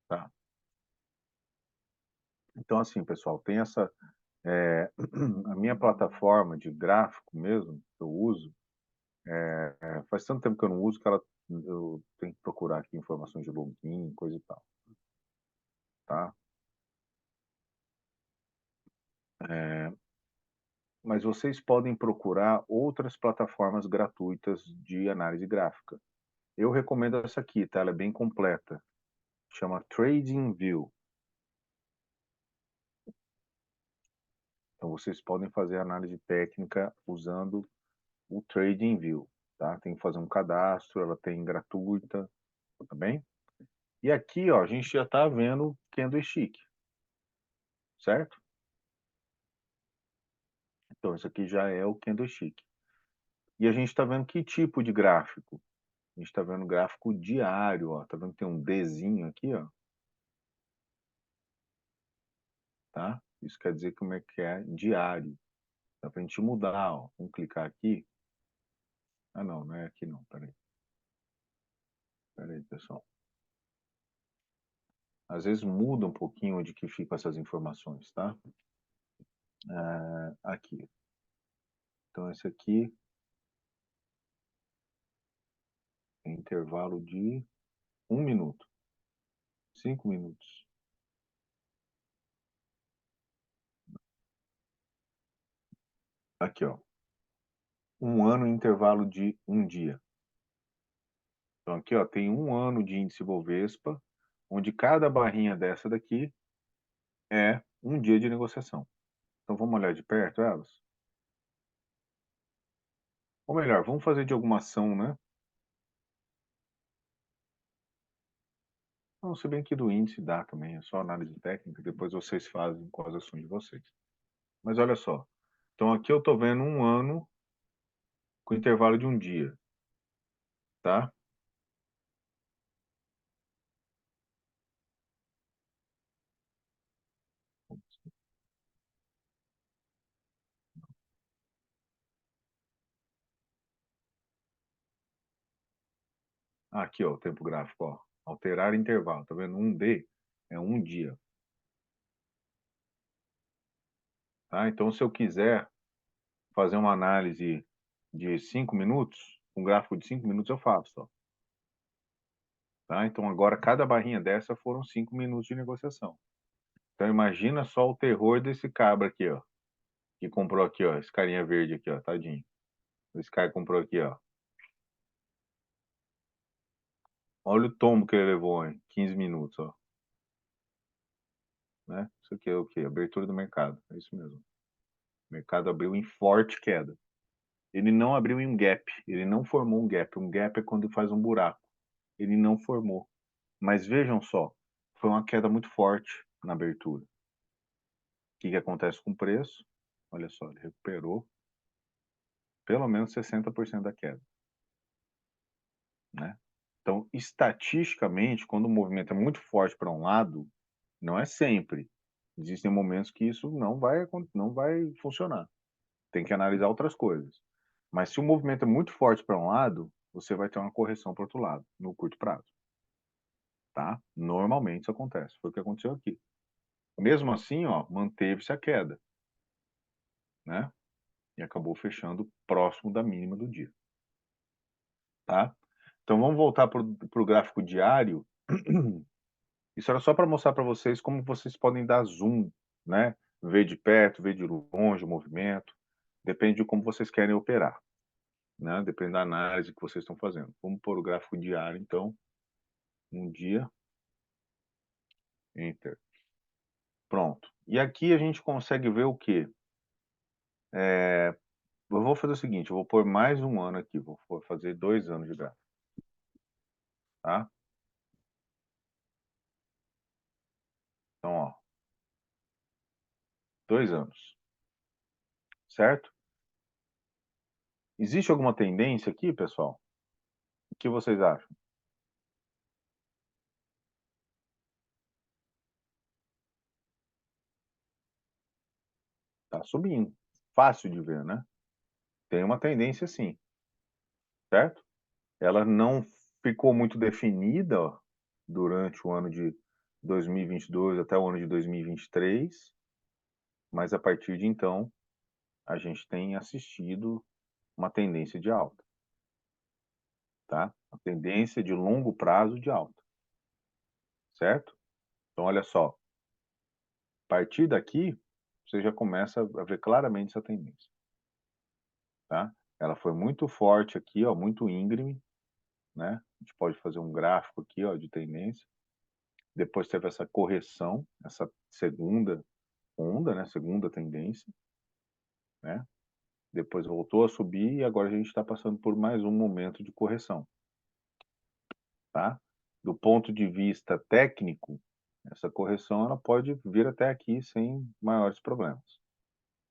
Tá. Então, assim, pessoal, tem essa. A minha plataforma de gráfico mesmo, que eu uso, faz tanto tempo que eu não uso que eu tenho que procurar aqui informações de login, coisa e tal, tá? É, mas vocês podem procurar outras plataformas gratuitas de análise gráfica. Eu recomendo essa aqui, tá? Ela é bem completa. Chama TradingView. Então vocês podem fazer análise técnica usando o TradingView, tá? Tem que fazer um cadastro, ela tem gratuita, tá bem? E aqui, ó, a gente já está vendo candlestick, certo? Então isso aqui já é o candlestick. E a gente está vendo que tipo de gráfico? A gente está vendo gráfico diário, ó. Tá vendo que tem um Dzinho aqui, ó, tá? Isso quer dizer como é que é diário. Dá pra gente mudar, ó. Vamos clicar aqui. Ah, não, não é aqui não, peraí. Peraí, pessoal. Às vezes muda um pouquinho onde que ficam essas informações, tá? Aqui. Então esse aqui é intervalo de 1 minuto, 5 minutos. Aqui, ó. 1 ano em intervalo de 1 dia. Então aqui, ó, tem um ano de índice Bovespa, onde cada barrinha dessa daqui é um dia de negociação. Então vamos olhar de perto elas? Ou melhor, vamos fazer de alguma ação, né? Não, se bem que do índice dá também, é só análise técnica, depois vocês fazem com as ações de vocês. Mas olha só, então aqui eu estou vendo um ano com intervalo de um dia, tá? Aqui, ó, o tempo gráfico, ó. Alterar intervalo, tá vendo? Um D é um dia, tá? Então, se eu quiser fazer uma análise de 5 minutos, um gráfico de 5 minutos eu faço, ó. Tá? Então, agora, cada barrinha dessa foram 5 minutos de negociação. Então, imagina só o terror desse cabra aqui, ó. Que comprou aqui, ó. Esse carinha verde aqui, ó. Tadinho. Esse cara comprou aqui, ó. Olha o tombo que ele levou em 15 minutos, ó. Né? Isso aqui é o quê? Abertura do mercado. É isso mesmo. O mercado abriu em forte queda. Ele não abriu em um gap. Ele não formou um gap. Um gap é quando faz um buraco. Ele não formou. Mas vejam só. Foi uma queda muito forte na abertura. O que acontece com o preço? Olha só, ele recuperou pelo menos 60% da queda, né? Então, estatisticamente, quando o movimento é muito forte para um lado, não é sempre. Existem momentos que isso não vai funcionar. Tem que analisar outras coisas. Mas se o movimento é muito forte para um lado, você vai ter uma correção para outro lado, no curto prazo, tá? Normalmente isso acontece. Foi o que aconteceu aqui. Mesmo assim, ó, manteve-se a queda, né? E acabou fechando próximo da mínima do dia, tá? Então vamos voltar para o gráfico diário. Isso era só para mostrar para vocês como vocês podem dar zoom, né? Ver de perto, ver de longe o movimento. Depende de como vocês querem operar, né? Depende da análise que vocês estão fazendo. Vamos pôr o gráfico diário, então. Um dia. Enter. Pronto. E aqui a gente consegue ver o quê? Eu vou fazer o seguinte, eu vou pôr mais um ano aqui. Vou fazer 2 anos de gráfico, tá? Então, ó. 2 anos. Certo? Existe alguma tendência aqui, pessoal? O que vocês acham? Tá subindo. Fácil de ver, né? Tem uma tendência sim, certo? Ela não ficou muito definida ó, durante o ano de 2022 até o ano de 2023, mas a partir de então a gente tem assistido uma tendência de alta, tá? Uma tendência de longo prazo de alta, certo? Então olha só, a partir daqui você já começa a ver claramente essa tendência, tá? Ela foi muito forte aqui, ó, muito íngreme, né? A gente pode fazer um gráfico aqui, ó, de tendência. Depois teve essa correção, essa segunda onda, né? Segunda tendência, né? Depois voltou a subir e agora a gente está passando por mais um momento de correção, tá? Do ponto de vista técnico, essa correção ela pode vir até aqui sem maiores problemas,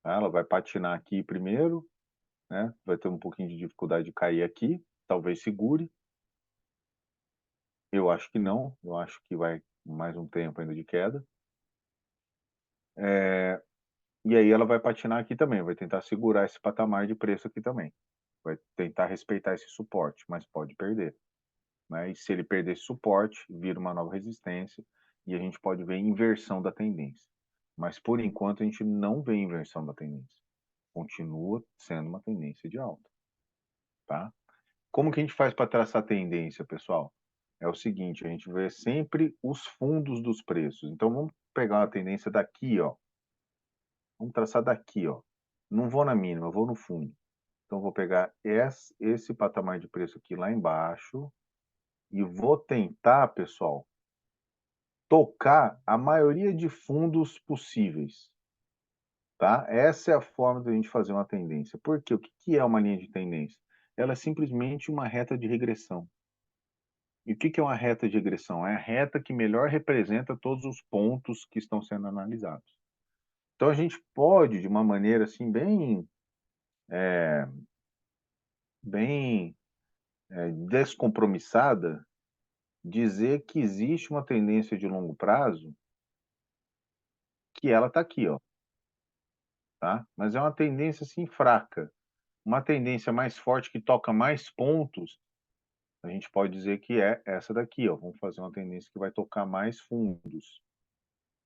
tá? Ela vai patinar aqui primeiro, né? Vai ter um pouquinho de dificuldade de cair aqui, talvez segure. Eu acho que não, eu acho que vai mais um tempo ainda de queda. E aí ela vai patinar aqui também, vai tentar segurar esse patamar de preço aqui também. Vai tentar respeitar esse suporte, mas pode perder, né? E se ele perder esse suporte, vira uma nova resistência e a gente pode ver inversão da tendência. Mas por enquanto a gente não vê inversão da tendência. Continua sendo uma tendência de alta, tá? Como que a gente faz para traçar tendência, pessoal? É o seguinte, a gente vê sempre os fundos dos preços. Então vamos pegar uma tendência daqui, ó. Vamos traçar daqui, ó. Não vou na mínima, eu vou no fundo. Então vou pegar esse patamar de preço aqui lá embaixo, e vou tentar, pessoal, tocar a maioria de fundos possíveis, tá? Essa é a forma de a gente fazer uma tendência. Por quê? O que que é uma linha de tendência? Ela é simplesmente uma reta de regressão. E o que que é uma reta de regressão? É a reta que melhor representa todos os pontos que estão sendo analisados. Então a gente pode, de uma maneira assim bem descompromissada, dizer que existe uma tendência de longo prazo que ela está aqui, ó, tá? Mas é uma tendência assim fraca. Uma tendência mais forte que toca mais pontos, a gente pode dizer que é essa daqui, ó. Vamos fazer uma tendência que vai tocar mais fundos,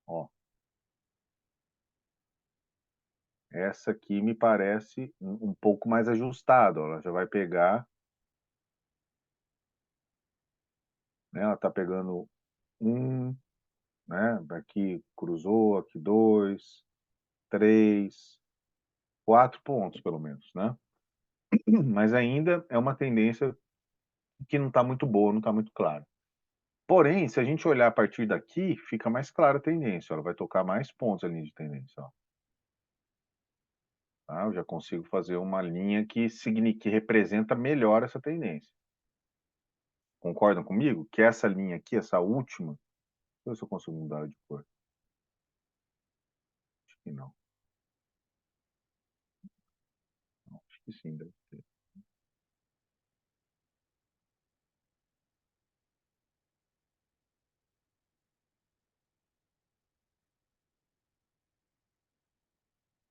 ó. Essa aqui me parece um pouco mais ajustada, ó. Ela já vai pegar, né? Ela está pegando um, né? Aqui cruzou, aqui dois, três, 4 pontos pelo menos, né? Mas ainda é uma tendência que não está muito boa, não está muito clara. Porém, se a gente olhar a partir daqui, fica mais clara a tendência. Ela vai tocar mais pontos a linha de tendência, ó. Tá? Eu já consigo fazer uma linha que representa melhor essa tendência. Concordam comigo? Que essa linha aqui, essa última, deixa eu ver se eu consigo mudar de cor. Acho que não. Não, acho que sim, deve ter.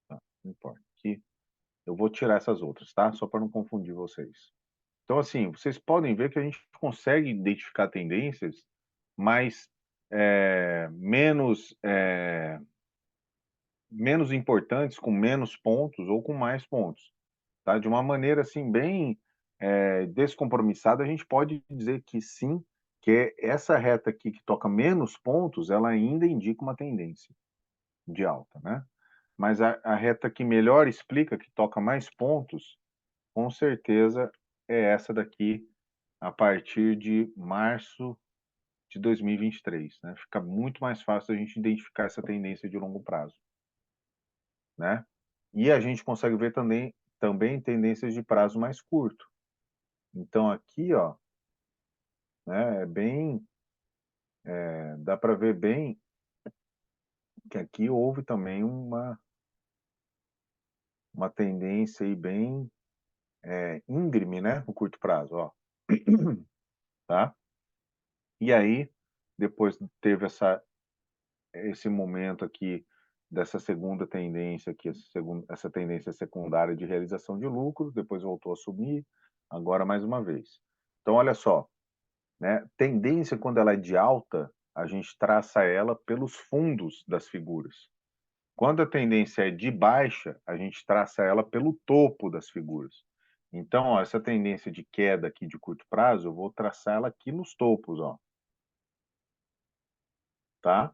Tá, não importa. Aqui, eu vou tirar essas outras, tá? Só para não confundir vocês. Então, assim, vocês podem ver que a gente consegue identificar tendências mais menos importantes, com menos pontos ou com mais pontos, tá? De uma maneira assim bem descompromissada, a gente pode dizer que sim, que essa reta aqui que toca menos pontos, ela ainda indica uma tendência de alta, né? Mas a reta que melhor explica, que toca mais pontos, com certeza é essa daqui, a partir de março de 2023, né? Fica muito mais fácil a gente identificar essa tendência de longo prazo, né? E a gente consegue ver também tendências de prazo mais curto. Então aqui, ó, né, dá para ver bem que aqui houve também uma tendência aí bem íngreme, né, no curto prazo, ó, tá? E aí depois teve esse momento aqui dessa segunda tendência aqui, essa tendência secundária de realização de lucros, depois voltou a subir, agora mais uma vez. Então olha só, né? Tendência, quando ela é de alta, a gente traça ela pelos fundos das figuras. Quando a tendência é de baixa, a gente traça ela pelo topo das figuras. Então, ó, essa tendência de queda aqui de curto prazo, eu vou traçar ela aqui nos topos, ó, tá?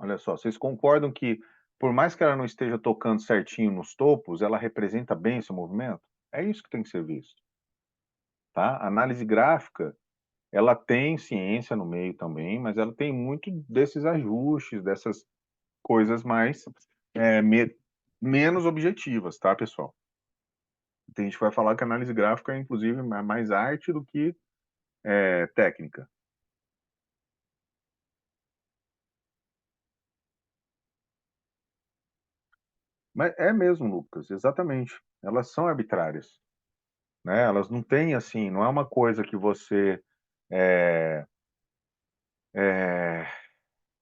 Olha só, vocês concordam que, por mais que ela não esteja tocando certinho nos topos, ela representa bem esse movimento? É isso que tem que ser visto, tá? A análise gráfica, ela tem ciência no meio também, mas ela tem muito desses ajustes, dessas coisas mais é, me- menos objetivas, tá, pessoal? Tem gente que vai falar que a análise gráfica é, inclusive, mais arte do que técnica. Mas é mesmo, Lucas, exatamente. Elas são arbitrárias, né? Elas não têm, assim, não é uma coisa que você é, é,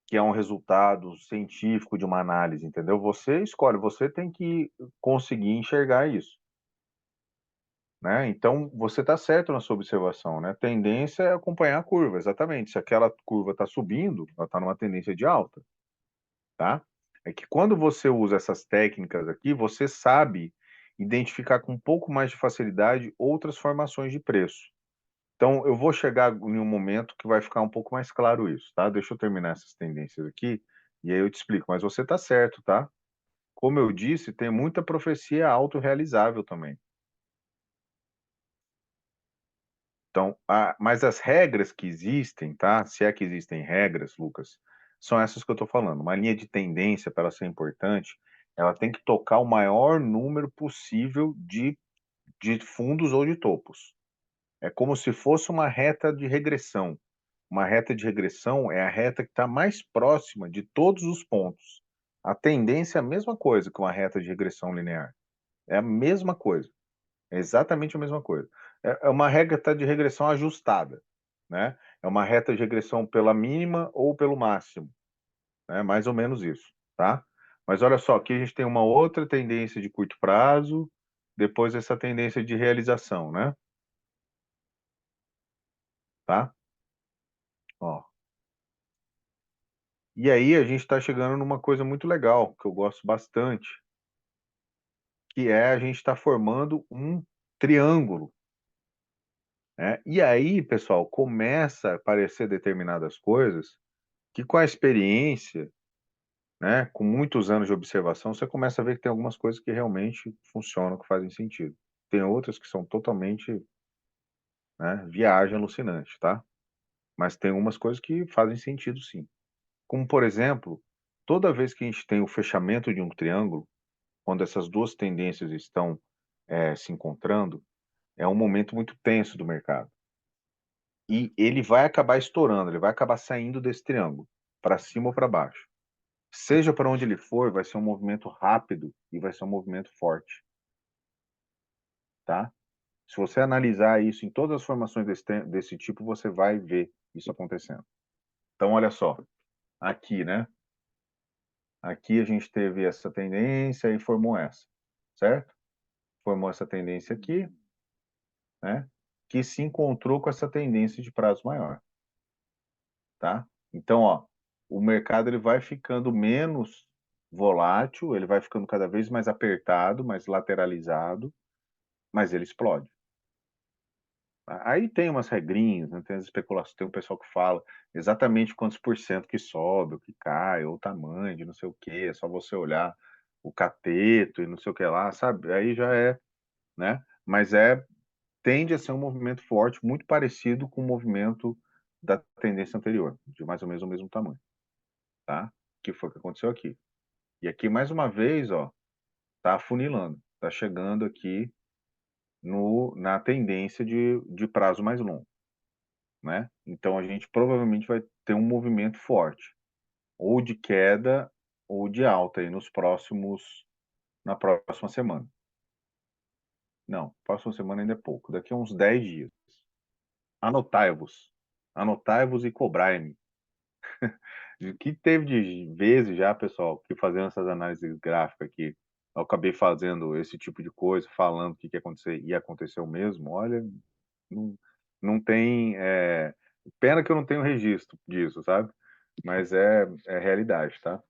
que é um resultado científico de uma análise, entendeu? Você escolhe, você tem que conseguir enxergar isso, né? Então, você está certo na sua observação, né? Tendência é acompanhar a curva, exatamente. Se aquela curva está subindo, ela está numa tendência de alta, tá? É que quando você usa essas técnicas aqui, você sabe identificar com um pouco mais de facilidade outras formações de preço. Então, eu vou chegar em um momento que vai ficar um pouco mais claro isso, tá? Deixa eu terminar essas tendências aqui e aí eu te explico. Mas você está certo, tá? Como eu disse, tem muita profecia autorrealizável também. Então, mas as regras que existem, tá? Se é que existem regras, Lucas, são essas que eu estou falando. Uma linha de tendência, para ela ser importante, ela tem que tocar o maior número possível de fundos ou de topos. É como se fosse uma reta de regressão. Uma reta de regressão é a reta que está mais próxima de todos os pontos. A tendência é a mesma coisa que uma reta de regressão linear. É a mesma coisa. É exatamente a mesma coisa. É uma reta de regressão ajustada, né? É uma reta de regressão pela mínima ou pelo máximo, né? Mais ou menos isso, tá? Mas olha só, aqui a gente tem uma outra tendência de curto prazo, depois essa tendência de realização, né? Tá? Ó. E aí a gente está chegando numa coisa muito legal, que eu gosto bastante, que é a gente está formando um triângulo, né? E aí, pessoal, começa a aparecer determinadas coisas que com a experiência, né, com muitos anos de observação, você começa a ver que tem algumas coisas que realmente funcionam, que fazem sentido. Tem outras que são totalmente, né, viagem alucinante, tá? Mas tem umas coisas que fazem sentido, sim. Como, por exemplo, toda vez que a gente tem o fechamento de um triângulo, quando essas duas tendências estão se encontrando, é um momento muito tenso do mercado. E ele vai acabar estourando, ele vai acabar saindo desse triângulo, para cima ou para baixo. Seja para onde ele for, vai ser um movimento rápido e vai ser um movimento forte, tá? Se você analisar isso em todas as formações desse tipo, você vai ver isso acontecendo. Então, olha só, aqui, né? Aqui a gente teve essa tendência e formou essa, certo? Formou essa tendência aqui, né? Que se encontrou com essa tendência de prazo maior, tá? Então, ó, o mercado ele vai ficando menos volátil, ele vai ficando cada vez mais apertado, mais lateralizado, mas ele explode. Aí tem umas regrinhas, né? Tem as especulações, tem um pessoal que fala exatamente quantos por cento que sobe, ou que cai, ou o tamanho de não sei o quê, é só você olhar o cateto e não sei o que lá, sabe? Aí já é, né? Mas tende a ser um movimento forte, muito parecido com o movimento da tendência anterior, de mais ou menos o mesmo tamanho, tá? Que foi o que aconteceu aqui. E aqui, mais uma vez, ó, tá afunilando, tá chegando aqui na tendência de prazo mais longo, né? Então a gente provavelmente vai ter um movimento forte, ou de queda ou de alta aí na próxima semana. Não, próxima semana ainda é pouco, daqui a uns 10 dias. Anotai-vos, anotai-vos e cobrai-me. O que teve de vezes já, pessoal, que fazendo essas análises gráficas aqui, eu acabei fazendo esse tipo de coisa, falando o que ia acontecer e aconteceu mesmo, olha, não, não tem. Pena que eu não tenho registro disso, sabe? Mas é realidade, tá?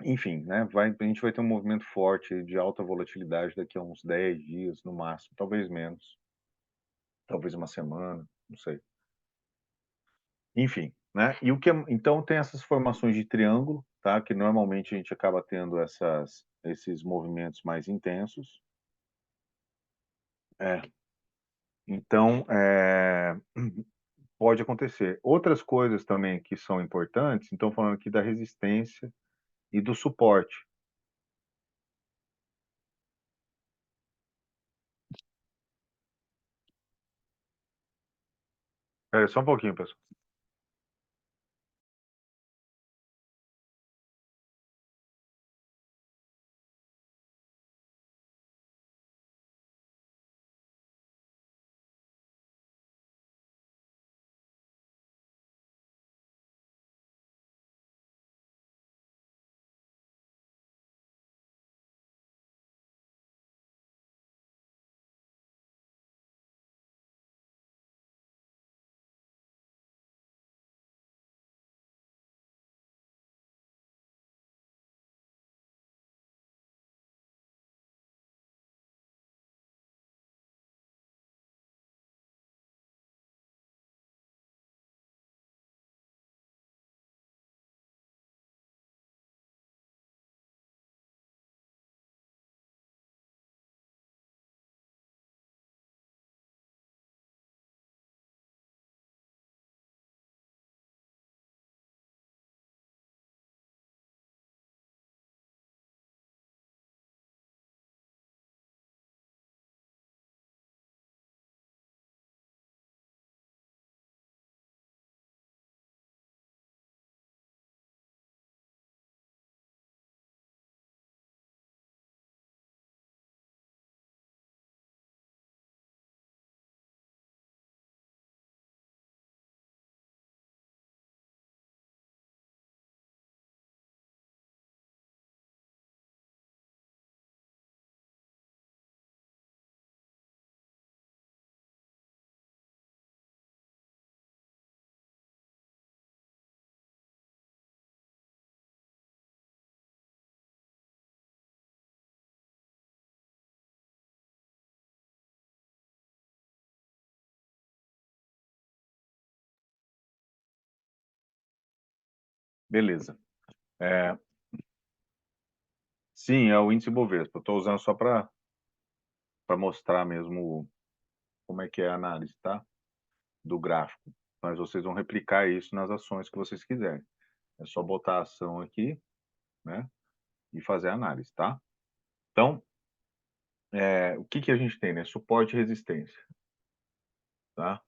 Enfim, né? A gente vai ter um movimento forte de alta volatilidade daqui a uns 10 dias, no máximo, talvez menos, talvez uma semana, não sei. Enfim, né? Então tem essas formações de triângulo, tá? Que normalmente a gente acaba tendo esses movimentos mais intensos. É, então, pode acontecer. Outras coisas também que são importantes, então falando aqui da resistência e do suporte. Espera só um pouquinho, pessoal. Beleza. Sim, é o índice Bovespa. Eu estou usando só para mostrar mesmo como é que é a análise, tá? Do gráfico. Mas vocês vão replicar isso nas ações que vocês quiserem. É só botar a ação aqui, né? E fazer a análise, tá? Então, o que que a gente tem, né? Suporte e resistência, tá?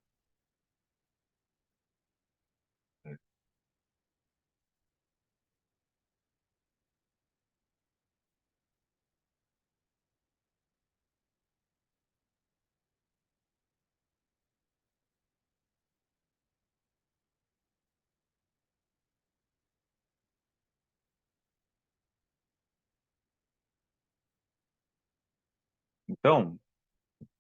Então,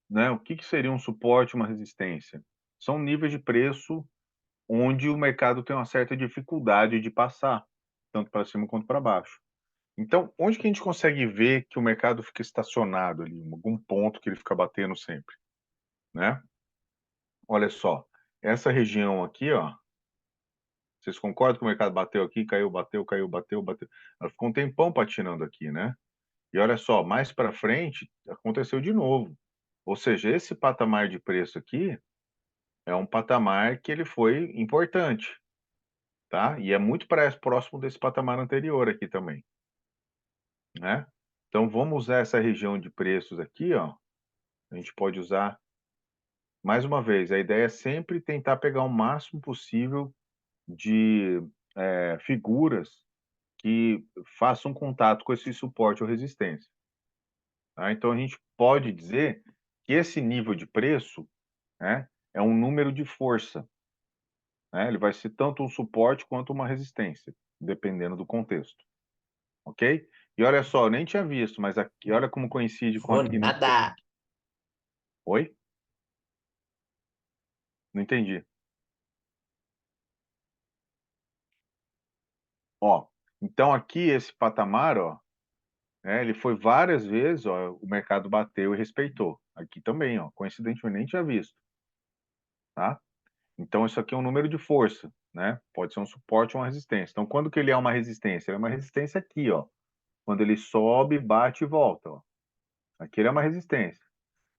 né? O que que seria um suporte e uma resistência? São níveis de preço onde o mercado tem uma certa dificuldade de passar, tanto para cima quanto para baixo. Então, onde que a gente consegue ver que o mercado fica estacionado ali, em algum ponto que ele fica batendo sempre, né? Olha só, essa região aqui, ó, vocês concordam que o mercado bateu aqui, caiu, bateu, caiu, bateu, bateu? Ela ficou um tempão patinando aqui, né? E olha só, mais para frente aconteceu de novo. Ou seja, esse patamar de preço aqui é um patamar que ele foi importante, tá? E é muito próximo desse patamar anterior aqui também, né? Então vamos usar essa região de preços aqui, ó. A gente pode usar mais uma vez, a ideia é sempre tentar pegar o máximo possível de figuras que façam contato com esse suporte ou resistência, tá? Então a gente pode dizer que esse nível de preço, né, é um número de força, né? Ele vai ser tanto um suporte quanto uma resistência, dependendo do contexto, ok? E olha só, eu nem tinha visto, mas aqui, olha como coincide com Vou aqui no... nada. Oi? Não entendi. Ó, então aqui esse patamar, ó, ele foi várias vezes, ó, o mercado bateu e respeitou. Aqui também, ó, coincidentemente nem tinha visto, tá? Então isso aqui é um número de força, né? Pode ser um suporte ou uma resistência. Então quando que ele é uma resistência? Ele é uma resistência aqui, ó. Quando ele sobe, bate e volta, ó. Aqui ele é uma resistência.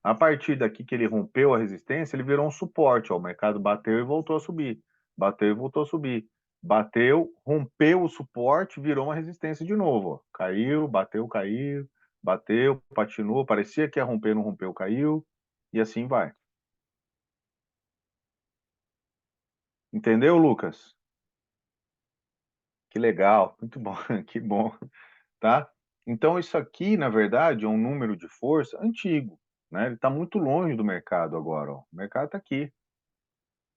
A partir daqui que ele rompeu a resistência, ele virou um suporte, ó. O mercado bateu e voltou a subir. Bateu e voltou a subir. Bateu, rompeu o suporte, virou uma resistência de novo, ó. Caiu, bateu, caiu, bateu, patinou, parecia que ia romper, não rompeu, caiu, e assim vai. Entendeu, Lucas? Que legal, muito bom, que bom, tá? Então isso aqui, na verdade, é um número de força antigo, né? Ele está muito longe do mercado agora, ó. O mercado está aqui,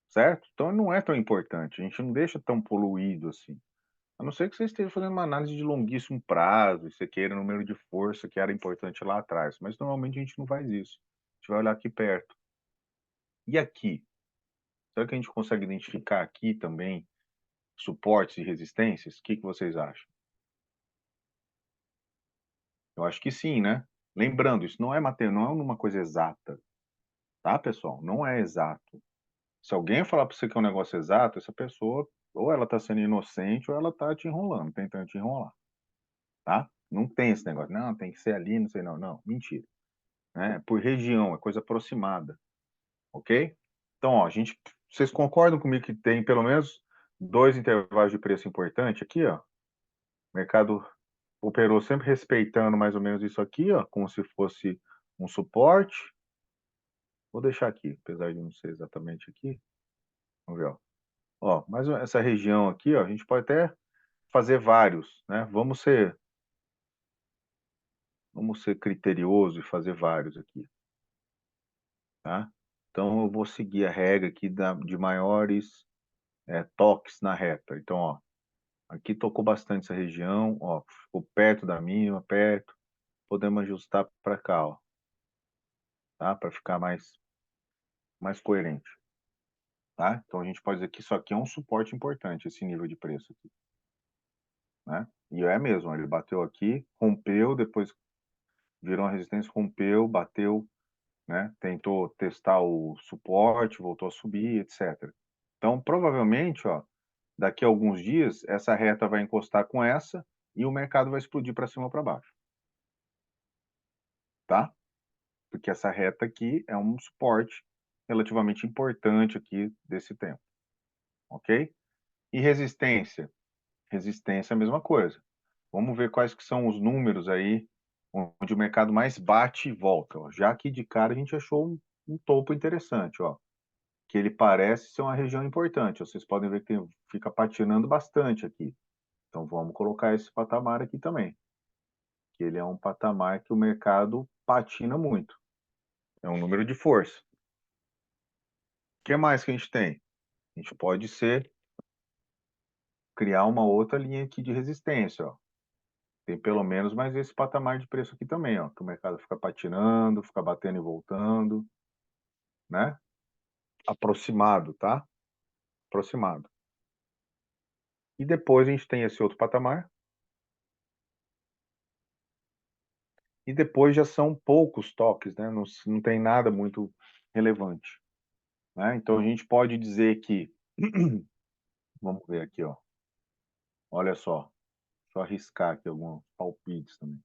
certo? Então ele não é tão importante, a gente não deixa tão poluído assim. A não ser que você esteja fazendo uma análise de longuíssimo prazo, e você queira número de força que era importante lá atrás, mas normalmente a gente não faz isso. A gente vai olhar aqui perto. E aqui? Será que a gente consegue identificar aqui também suportes e resistências? O que que vocês acham? Eu acho que sim, né? Lembrando, isso não é não é uma coisa exata, tá, pessoal? Não é exato. Se alguém falar para você que é um negócio exato, essa pessoa ou ela está sendo inocente ou ela está te enrolando, tentando te enrolar, tá? Não tem esse negócio, não, tem que ser ali, não sei não, não, mentira, né? Por região, é coisa aproximada, ok? Então, ó, vocês concordam comigo que tem pelo menos dois intervalos de preço importante aqui, ó? O mercado operou sempre respeitando mais ou menos isso aqui, ó, como se fosse um suporte. Vou deixar aqui, apesar de não ser exatamente aqui. Vamos ver, ó. Ó, mas essa região aqui, ó, a gente pode até fazer vários, né? Vamos ser criterioso e fazer vários aqui, tá? Então eu vou seguir a regra aqui de maiores toques na reta. Então, ó, aqui tocou bastante essa região, ó, ficou perto da mínima, perto. Podemos ajustar para cá, ó, tá? Para ficar mais coerente, tá? Então a gente pode dizer que isso aqui é um suporte importante, esse nível de preço aqui, né? E é mesmo, ele bateu aqui, rompeu, depois virou uma resistência, rompeu, bateu, né? Tentou testar o suporte, voltou a subir, etc. Então, provavelmente, ó, daqui a alguns dias, essa reta vai encostar com essa e o mercado vai explodir para cima ou para baixo. Tá? Porque essa reta aqui é um suporte relativamente importante aqui desse tempo, ok? E resistência? Resistência é a mesma coisa. Vamos ver quais que são os números aí onde o mercado mais bate e volta. Ó. Já aqui de cara a gente achou um topo interessante, ó, que ele parece ser uma região importante. Vocês podem ver que fica patinando bastante aqui. Então vamos colocar esse patamar aqui também, que ele é um patamar que o mercado patina muito. É um número de força. O que mais que a gente tem? A gente pode criar uma outra linha aqui de resistência, ó. Tem pelo menos mais esse patamar de preço aqui também, ó, que o mercado fica patinando, fica batendo e voltando, né? Aproximado, tá? Aproximado. E depois a gente tem esse outro patamar. E depois já são poucos toques, né? Não tem nada muito relevante, né? Então a gente pode dizer que, vamos ver aqui, ó. Olha só, deixa eu arriscar aqui alguns palpites também.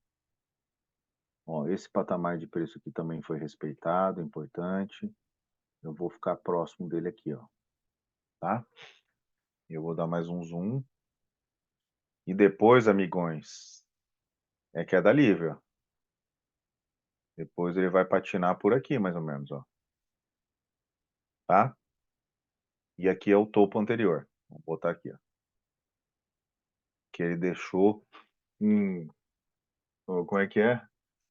Ó, esse patamar de preço aqui também foi respeitado, importante. Eu vou ficar próximo dele aqui, ó, tá? Eu vou dar mais um zoom. E depois, amigões, é queda livre, ó. Depois ele vai patinar por aqui, mais ou menos, ó. Tá? E aqui é o topo anterior. Vou botar aqui, ó. Que ele deixou como é que é?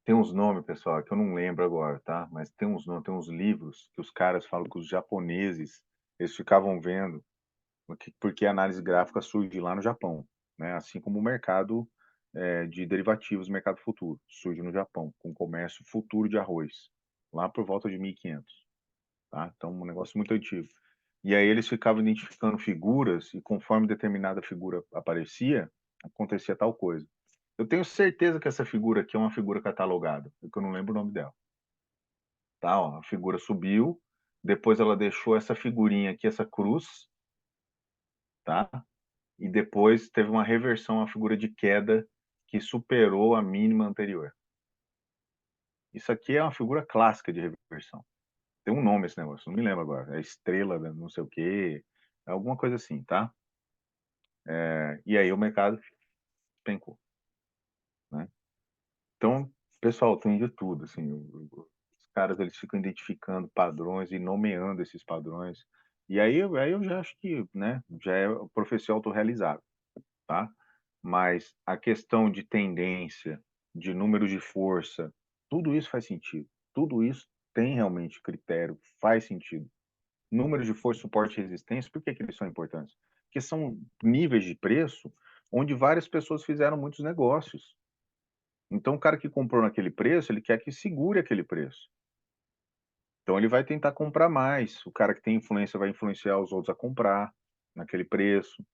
Tem uns nomes, pessoal, que eu não lembro agora, tá? Mas tem uns nomes, tem uns livros que os caras falam que os japoneses, eles ficavam vendo, porque a análise gráfica surge lá no Japão, né? Assim como o mercado de derivativos, mercado futuro, surge no Japão, com comércio futuro de arroz, lá por volta de 1500, tá? Então, um negócio muito antigo. E aí eles ficavam identificando figuras e conforme determinada figura aparecia, acontecia tal coisa. Eu tenho certeza que essa figura aqui é uma figura catalogada, porque eu não lembro o nome dela. Tá, ó, a figura subiu, depois ela deixou essa figurinha aqui, essa cruz, tá? E depois teve uma reversão à figura de queda que superou a mínima anterior. Isso aqui é uma figura clássica de reversão. Tem um nome esse negócio, não me lembro agora. É estrela, não sei o quê, é alguma coisa assim, tá? E aí o mercado despencou, né? Então, pessoal, tem de tudo, assim, os caras eles ficam identificando padrões e nomeando esses padrões. E aí eu já acho que, né, já é profecia autorrealizável, tá? Mas a questão de tendência, de número de força, tudo isso faz sentido. Tudo isso tem realmente critério, faz sentido. Números de força, suporte e resistência, por que que eles são importantes? Porque são níveis de preço onde várias pessoas fizeram muitos negócios. Então, o cara que comprou naquele preço, ele quer que segure aquele preço. Então, ele vai tentar comprar mais. O cara que tem influência vai influenciar os outros a comprar naquele preço.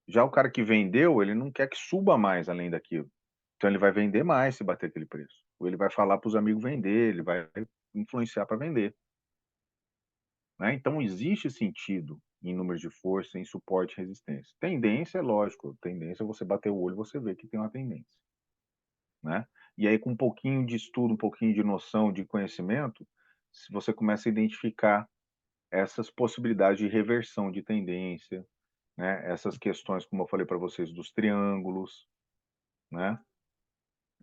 Já o cara que vendeu, ele não quer que suba mais além daquilo. Então, ele vai vender mais se bater aquele preço. Ou ele vai falar para os amigos vender, ele vai influenciar para vender. Né? Então, existe sentido em números de força, em suporte e resistência. Tendência, é lógico. Tendência é você bater o olho e você vê que tem uma tendência. Né? E aí, com um pouquinho de estudo, um pouquinho de noção, de conhecimento, se você começa a identificar essas possibilidades de reversão de tendência, né? Essas questões, como eu falei para vocês, dos triângulos, né?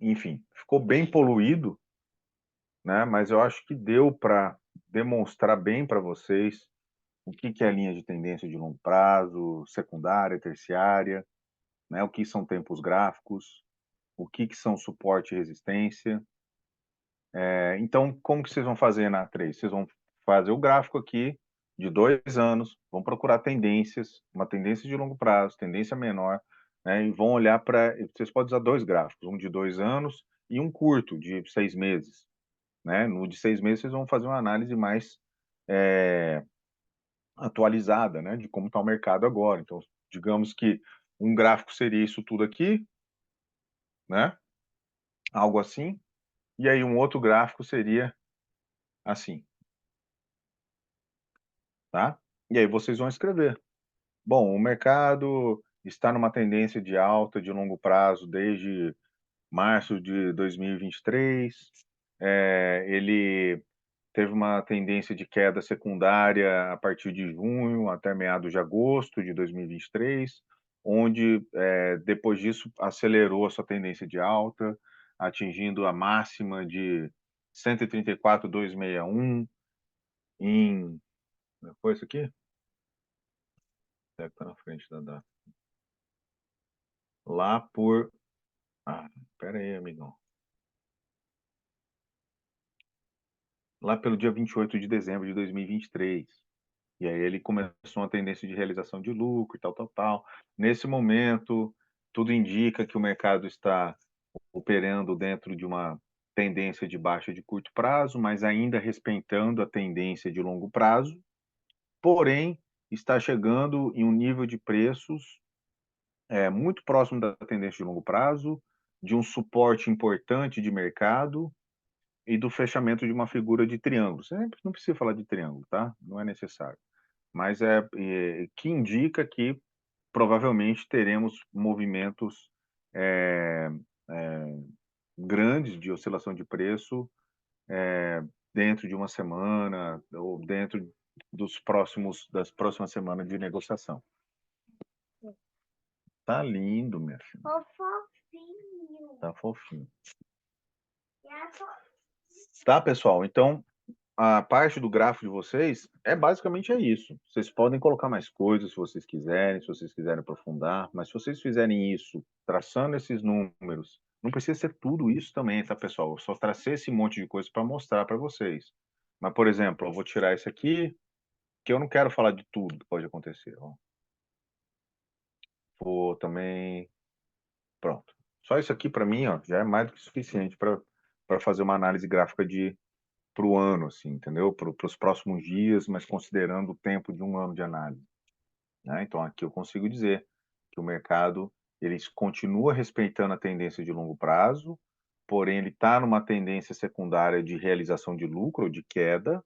Enfim, ficou bem poluído, né? Mas eu acho que deu para demonstrar bem para vocês o que que é a linha de tendência de longo prazo, secundária, terciária, né? O que são tempos gráficos, o que que são suporte e resistência. Então, como que vocês vão fazer na A3? Vocês vão fazer o gráfico aqui de 2 anos, vão procurar tendências, uma tendência de longo prazo, tendência menor, né? E vão olhar para. Vocês podem usar dois gráficos, um de 2 anos e um curto, de 6 meses. Né? No de 6 meses, vocês vão fazer uma análise mais atualizada, né? De como está o mercado agora. Então, digamos que um gráfico seria isso tudo aqui, né? Algo assim. E aí, um outro gráfico seria assim. Tá? E aí vocês vão escrever. Bom, o mercado está numa tendência de alta de longo prazo desde março de 2023. Ele teve uma tendência de queda secundária a partir de junho até meados de agosto de 2023, onde, depois disso, acelerou a sua tendência de alta, atingindo a máxima de 134,261 em... Foi isso aqui? Deve estar na frente da data. Lá por... Ah, pera aí, amigão. Lá pelo dia 28 de dezembro de 2023. E aí ele começou uma tendência de realização de lucro e tal, tal, tal. Nesse momento, tudo indica que o mercado está operando dentro de uma tendência de baixa de curto prazo, mas ainda respeitando a tendência de longo prazo, porém está chegando em um nível de preços muito próximo da tendência de longo prazo, de um suporte importante de mercado e do fechamento de uma figura de triângulo. Você não precisa falar de triângulo, tá? Não é necessário. Mas que indica que provavelmente teremos movimentos é, é, grandes de oscilação de preço dentro de uma semana ou dentro das próximas semanas de negociação. Tá lindo, minha filha. Fofinho. Tá fofinho. Tá, pessoal? Então, a parte do gráfico de vocês basicamente isso. Vocês podem colocar mais coisas se vocês quiserem aprofundar, mas se vocês fizerem isso, traçando esses números, não precisa ser tudo isso também, tá, pessoal? Eu só tracei esse monte de coisa para mostrar para vocês. Mas, por exemplo, eu vou tirar isso aqui, que eu não quero falar de tudo que pode acontecer. Ó. Vou também. Pronto. Só isso aqui, para mim, ó, já é mais do que suficiente para fazer uma análise gráfica para o ano, assim, entendeu? Para os próximos dias, mas considerando o tempo de um ano de análise. Né? Então, aqui eu consigo dizer que o mercado ele continua respeitando a tendência de longo prazo, porém ele está numa tendência secundária de realização de lucro ou de queda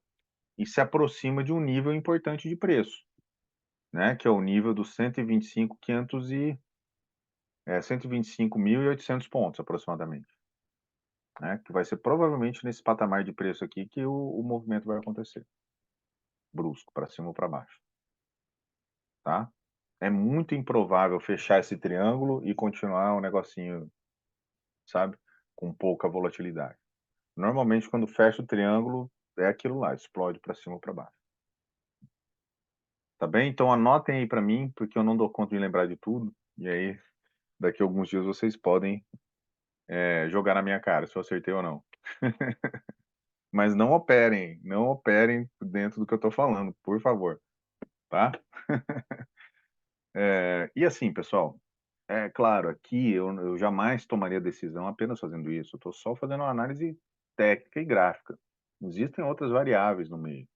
e se aproxima de um nível importante de preço, né? Que é o nível dos 125.800 pontos, aproximadamente. Né? Que vai ser provavelmente nesse patamar de preço aqui que o movimento vai acontecer. Brusco, para cima ou para baixo. Tá? É muito improvável fechar esse triângulo e continuar um negocinho, sabe? Com pouca volatilidade. Normalmente, quando fecha o triângulo, é aquilo lá, explode para cima ou para baixo. Tá bem? Então anotem aí para mim, porque eu não dou conta de lembrar de tudo. E aí, daqui a alguns dias vocês podem jogar na minha cara se eu acertei ou não. Mas não operem dentro do que eu estou falando, por favor. Tá? E assim, pessoal, claro, aqui eu jamais tomaria decisão apenas fazendo isso. Eu estou só fazendo uma análise técnica e gráfica. Existem outras variáveis no meio,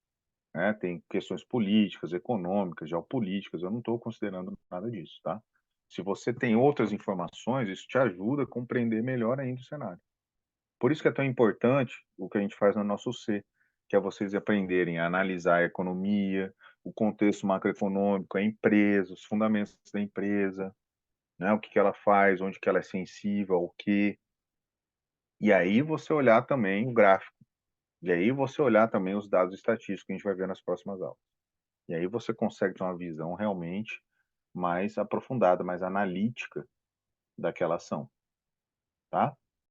né? Tem questões políticas, econômicas, geopolíticas. Eu não estou considerando nada disso, tá? Se você tem outras informações, isso te ajuda a compreender melhor ainda o cenário. Por isso que é tão importante o que a gente faz no nosso C, que é vocês aprenderem a analisar a economia, o contexto macroeconômico, a empresa, os fundamentos da empresa, né? O que ela faz, onde que ela é sensível, o que. E aí você olhar também o gráfico. E aí você olhar também os dados estatísticos que a gente vai ver nas próximas aulas. E aí você consegue ter uma visão realmente mais aprofundada, mais analítica daquela ação, tá?